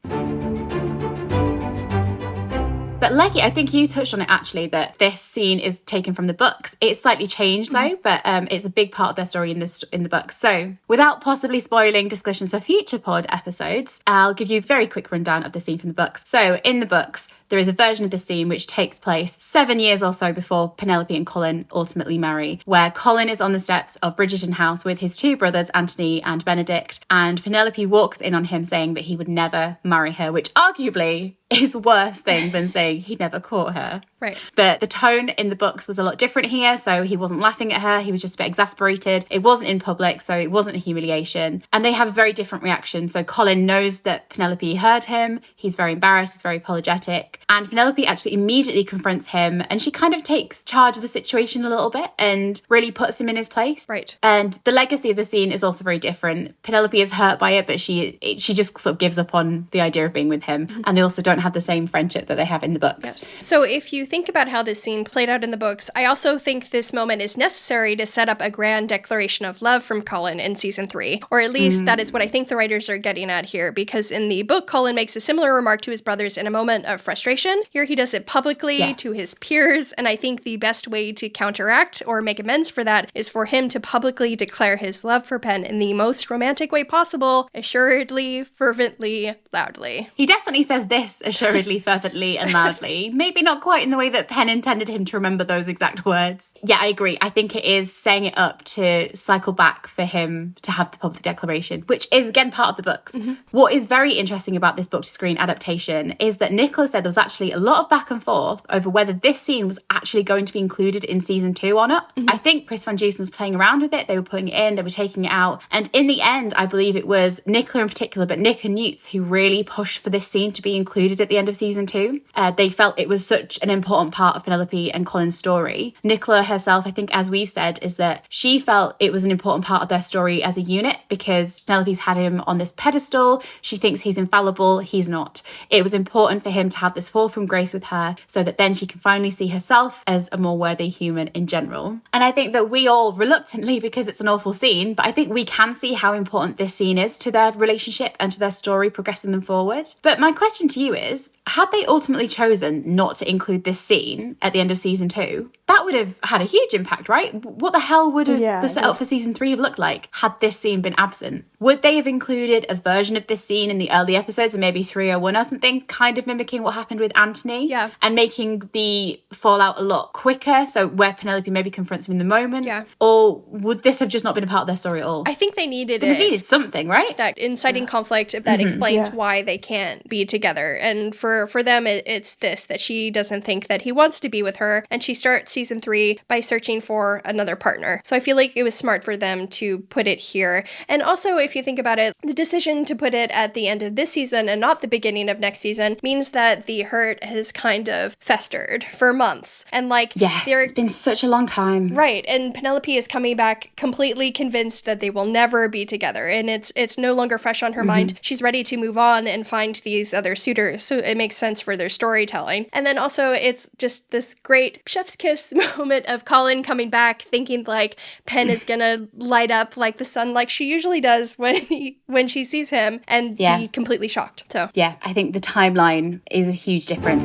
But Leggy, I think you touched on it actually, that this scene is taken from the books. It's slightly changed though, but it's a big part of their story in the books. So without possibly spoiling discussions for future pod episodes, I'll give you a very quick rundown of the scene from the books. So in the books, there is a version of the scene which takes place 7 years or so before Penelope and Colin ultimately marry, where Colin is on the steps of Bridgerton House with his 2 brothers, Anthony and Benedict, and Penelope walks in on him saying that he would never marry her, which arguably is a worse thing than saying he never caught her. Right. But the tone in the books was a lot different here, so he wasn't laughing at her, he was just a bit exasperated. It wasn't in public, so it wasn't a humiliation. And they have a very different reaction. So Colin knows that Penelope heard him, he's very embarrassed, he's very apologetic. And Penelope actually immediately confronts him, and she kind of takes charge of the situation a little bit and really puts him in his place. Right. And the legacy of the scene is also very different. Penelope is hurt by it, but she just sort of gives up on the idea of being with him. And they also don't have the same friendship that they have in the books. Yes. So if you think about how this scene played out in the books, I also think this moment is necessary to set up a grand declaration of love from Colin in season 3. Or at least that is what I think the writers are getting at here, because in the book, Colin makes a similar remark to his brothers in a moment of frustration. Here he does it publicly to his peers, and I think the best way to counteract or make amends for that is for him to publicly declare his love for Pen in the most romantic way possible, assuredly, fervently, loudly. He definitely says this assuredly, fervently, and loudly. Maybe not quite in the way that Pen intended him to remember those exact words. Yeah, I agree. I think it is setting it up to cycle back for him to have the public declaration, which is, again, part of the books. What is very interesting about this book-to-screen adaptation is that Nicola said there was actually a lot of back and forth over whether this scene was actually going to be included in season 2 or not. I think Chris Van Dusen was playing around with it. They were putting it in, they were taking it out. And in the end, I believe it was Nicola in particular, but Nick and Newts, who really pushed for this scene to be included at the end of season 2. They felt it was such an important part of Penelope and Colin's story. Nicola herself, I think, as we said, is that she felt it was an important part of their story as a unit because Penelope's had him on this pedestal. She thinks he's infallible. He's not. It was important for him to have this fall from grace with her so that then she can finally see herself as a more worthy human in general. And I think that we all reluctantly, because it's an awful scene, but I think we can see how important this scene is to their relationship and to their story progressing them forward. But my question to you is, had they ultimately chosen not to include this scene at the end of season 2, that would have had a huge impact, right? What the hell would the setup for season 3 have looked like had this scene been absent? Would they have included a version of this scene in the early episodes, and maybe 301 or something, kind of mimicking what happened with Anthony? Yeah. And making the fallout a lot quicker, so where Penelope maybe confronts him in the moment? Yeah. Or would this have just not been a part of their story at all? I think they needed They needed something, right? That inciting conflict that explains why they can't be together. And for them, it's this, that she doesn't think that he wants to be with her, and she starts season 3 by searching for another partner. So I feel like it was smart for them to put it here. And also, if you think about it, the decision to put it at the end of this season and not the beginning of next season means that the hurt has kind of festered for months. And like, it's been such a long time. Right. And Penelope is coming back completely convinced that they will never be together. And it's no longer fresh on her mind. She's ready to move on and find these other suitors. so it makes sense for their storytelling. And then also it's just this great chef's kiss moment of Colin coming back thinking like Pen is gonna light up like the sun like she usually does when she sees him, and be completely shocked. So yeah, I think the timeline is a huge difference.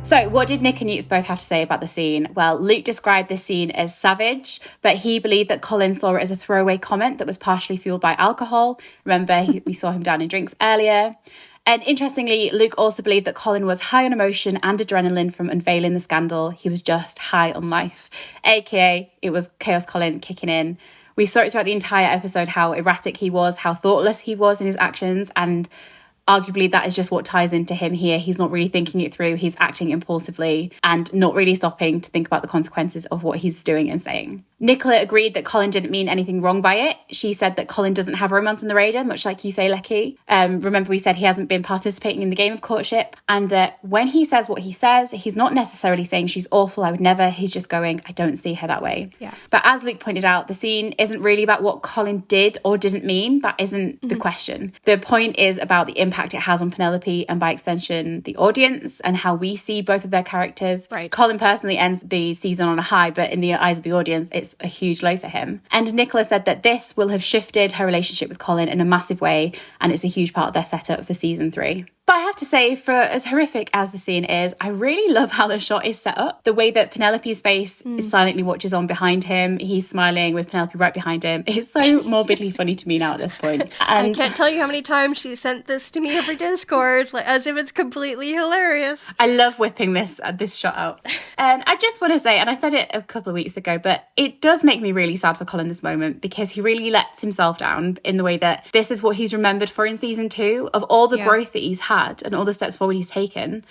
So what did Nick and Newt both have to say about the scene? Well, Luke described this scene as savage, but he believed that Colin saw it as a throwaway comment that was partially fueled by alcohol. Remember, we saw him down in drinks earlier. And interestingly, Luke also believed that Colin was high on emotion and adrenaline from unveiling the scandal. He was just high on life, aka it was Chaos Colin kicking in. We saw it throughout the entire episode how erratic he was, how thoughtless he was in his actions, and arguably that is just what ties into him here. He's not really thinking it through. He's acting impulsively and not really stopping to think about the consequences of what he's doing and saying. Nicola agreed that Colin didn't mean anything wrong by it. She said that Colin doesn't have romance on the radar, much like you say, Lecky. Remember we said he hasn't been participating in the game of courtship, and that when he says what he says, he's not necessarily saying she's awful, I would never. He's just going, I don't see her that way. Yeah. But as Luke pointed out, the scene isn't really about what Colin did or didn't mean. That isn't the question. The point is about the impact it has on Penelope and by extension the audience and how we see both of their characters. Right. Colin personally ends the season on a high, but in the eyes of the audience it's a huge low for him. And Nicola said that this will have shifted her relationship with Colin in a massive way, and it's a huge part of their setup for season 3. But I have to say, for as horrific as the scene is, I really love how the shot is set up. The way that Penelope's face silently watches on behind him. He's smiling with Penelope right behind him. It's so morbidly funny to me now at this point. And I can't tell you how many times she sent this to me over Discord, like, as if it's completely hilarious. I love whipping this shot out. And I just want to say, and I said it a couple of weeks ago, but it does make me really sad for Colin this moment, because he really lets himself down in the way that this is what he's remembered for in season 2, of all the growth that he's had and all the steps forward he's taken.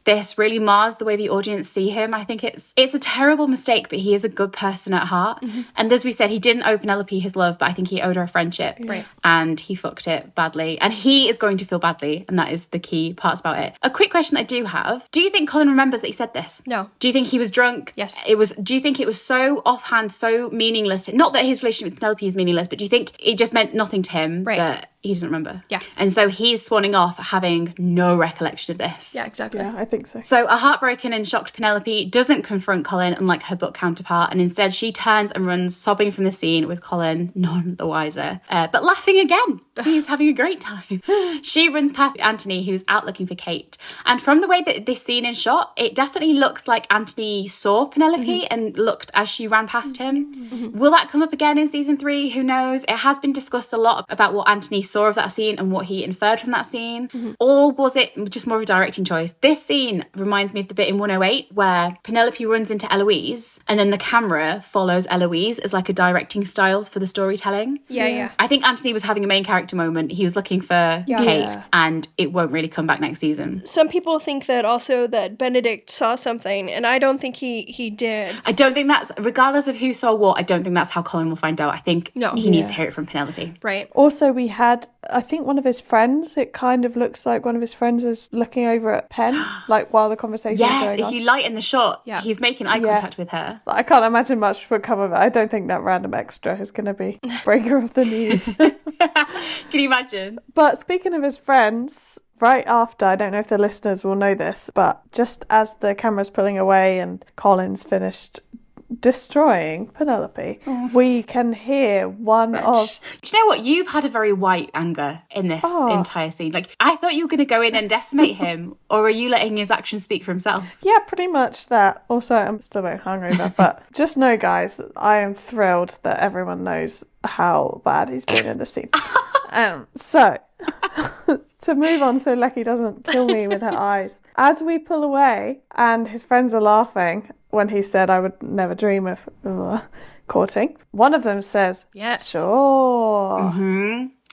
This really mars the way the audience see him. I think it's a terrible mistake, but he is a good person at heart. And as we said, he didn't owe Penelope his love, but I think he owed her a friendship. Right. And he fucked it badly. And he is going to feel badly, and that is the key parts about it. A quick question that I do have. Do you think Colin remembers that he said this? No. Do you think he was drunk? Yes. Do you think it was so offhand, so meaningless? Not that his relationship with Penelope is meaningless, but do you think it just meant nothing to him that he doesn't remember? Yeah. And so he's swanning off having no recollection of this. Yeah, exactly. Yeah, I think so. So a heartbroken and shocked Penelope doesn't confront Colin, unlike her book counterpart, and instead she turns and runs sobbing from the scene, with Colin none the wiser, but laughing again. He's having a great time. She runs past Anthony, who's out looking for Kate. And from the way that this scene is shot, it definitely looks like Anthony saw Penelope and looked as she ran past him. Will that come up again in season 3? Who knows? It has been discussed a lot about what Anthony saw of that scene and what he inferred from that scene. Or was it just more of a directing choice? This scene reminds me of the bit in 108 where Penelope runs into Eloise and then the camera follows Eloise as like a directing style for the storytelling. Yeah. I think Anthony was having a main character moment. He was looking for Kate, and it won't really come back next season. Some people think that also that Benedict saw something, and I don't think he did. I don't think that's, regardless of who saw what, I don't think that's how Colin will find out. I think he needs to hear it from Penelope. Right. Also, we had, I think, one of his friends. It kind of looks like one of his friends is looking over at Pen, like while the conversation is going on. If you lighten the shot, he's making eye contact with her. I can't imagine much would come of it. I don't think that random extra is going to be breaker of the news. Can you imagine? But speaking of his friends, right after, I don't know if the listeners will know this, but just as the camera's pulling away and Colin's finished destroying Penelope, we can hear one of... Do you know what? You've had a very white anger in this entire scene. Like, I thought you were going to go in and decimate him, or are you letting his actions speak for himself? Yeah, pretty much that. Also, I'm still a bit hungover, but just know, guys, I am thrilled that everyone knows how bad he's been in the scene. So, to move on so Lecky doesn't kill me with her eyes, as we pull away and his friends are laughing when he said, I would never dream of courting, one of them says, yes, sure.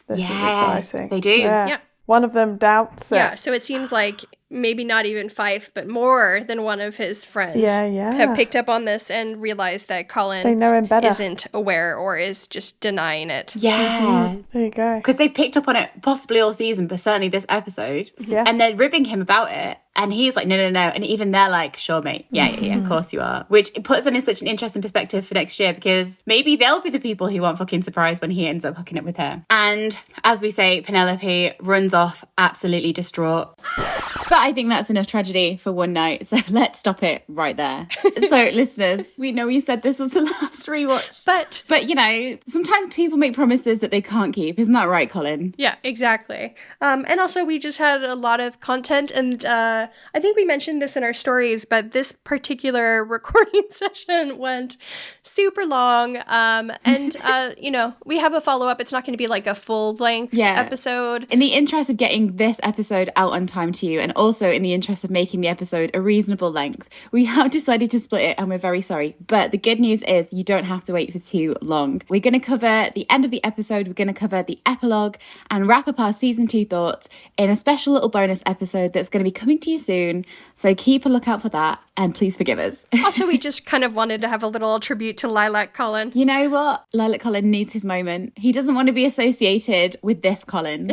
This is exciting. They do. Yeah. One of them doubts it. Yeah, so it seems like maybe not even Fife, but more than one of his friends have picked up on this and realized that Colin they know him better. Isn't aware or is just denying it. Yeah. There you go. Because they've picked up on it possibly all season, but certainly this episode. Yeah. And they're ribbing him about it. And he's like, no. And even they're like, sure, mate. Yeah, of course you are. Which it puts them in such an interesting perspective for next year, because maybe they'll be the people who aren't fucking surprised when he ends up hooking up with her. And as we say, Penelope runs off absolutely distraught. But I think that's enough tragedy for one night. So let's stop it right there. So listeners, we know we said this was the last rewatch. But you know, sometimes people make promises that they can't keep. Isn't that right, Colin? Yeah, exactly. And also we just had a lot of content, and I think we mentioned this in our stories, but this particular recording session went super long. And you know, we have a follow-up. It's not going to be like a full-length episode. In the interest of getting this episode out on time to you, and also in the interest of making the episode a reasonable length, we have decided to split it, and we're very sorry. But the good news is you don't have to wait for too long. We're going to cover the end of the episode, we're going to cover the epilogue, and wrap up our season 2 thoughts in a special little bonus episode that's going to be coming to you soon. So keep a lookout for that, and please forgive us. Also, we just kind of wanted to have a little tribute to Lilac Colin. You know what? Lilac Colin needs his moment. He doesn't want to be associated with this Colin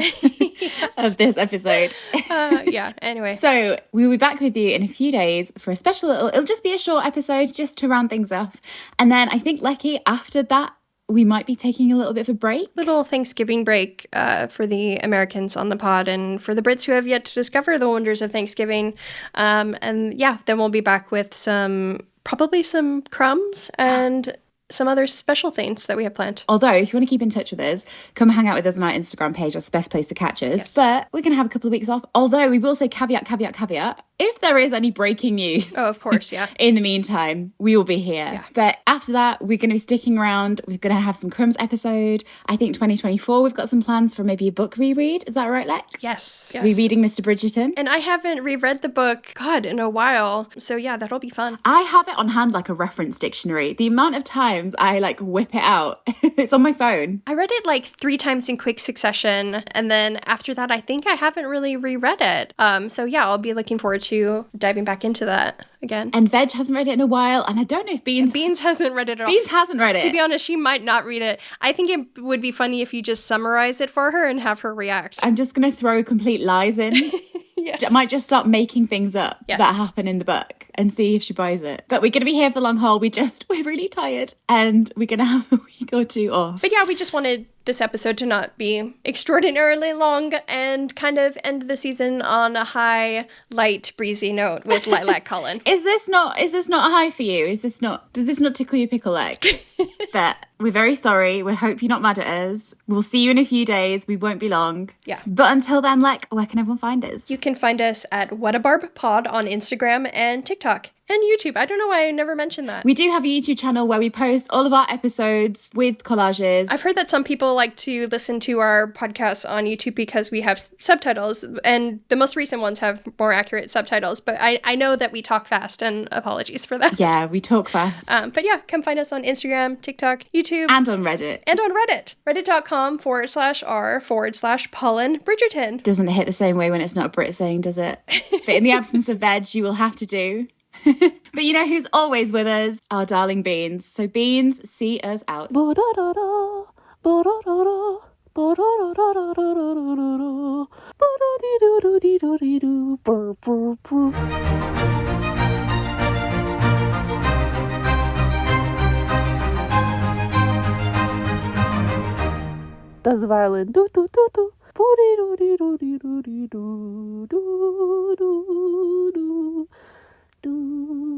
of this episode. Yeah, anyway. So we'll be back with you in a few days for a special it'll just be a short episode just to round things off. And then I think, Lecky, after that, we might be taking a little bit of a break. Little Thanksgiving break for the Americans on the pod, and for the Brits who have yet to discover the wonders of Thanksgiving. And yeah, then we'll be back with probably some crumbs and some other special things that we have planned. Although, if you want to keep in touch with us, come hang out with us on our Instagram page. That's the best place to catch us. Yes. But we're going to have a couple of weeks off. Although, we will say caveat. If there is any breaking news. Oh, of course, yeah. In the meantime, we will be here. Yeah. But after that, we're going to be sticking around. We're going to have some Crumbs episode. I think 2024, we've got some plans for maybe a book reread. Is that right, Lex? Yes. Rereading Mr. Bridgerton. And I haven't reread the book, in a while. So yeah, that'll be fun. I have it on hand like a reference dictionary. The amount of times I like whip it out. It's on my phone. I read it like 3 times in quick succession. And then after that, I think I haven't really reread it. So yeah, I'll be looking forward to diving back into that again. And Veg hasn't read it in a while, and I don't know if Beans hasn't read it at all. Beans hasn't read it. To be honest, she might not read it. I think it would be funny if you just summarize it for her and have her react. I'm just going to throw complete lies in. Yes. I might just start making things up that happen in the book and see if she buys it. But we're going to be here for the long haul. We're really tired, and we're going to have a week or 2 off. But yeah, we just wanted this episode to not be extraordinarily long and kind of end the season on a high, light, breezy note with Lilac Colin. Is this not a high for you? Does this not tickle your pickle leg? But we're very sorry. We hope you're not mad at us. We'll see you in a few days. We won't be long. Yeah. But until then, where can everyone find us? You can find us at What-a-Barb Pod on Instagram and TikTok. And YouTube. I don't know why I never mentioned that. We do have a YouTube channel where we post all of our episodes with collages. I've heard that some people like to listen to our podcasts on YouTube because we have subtitles, and the most recent ones have more accurate subtitles. But I know that we talk fast, and apologies for that. Yeah, we talk fast. But yeah, come find us on Instagram, TikTok, YouTube. And on Reddit. Reddit.com/r/Polin Bridgerton. Doesn't it hit the same way when it's not a Brit saying, does it? But in the absence of Veg, you will have to do. But you know who's always with us? Our darling Beans. So Beans, see us out. Das violin. Do do do do. Do do do do do do do do do.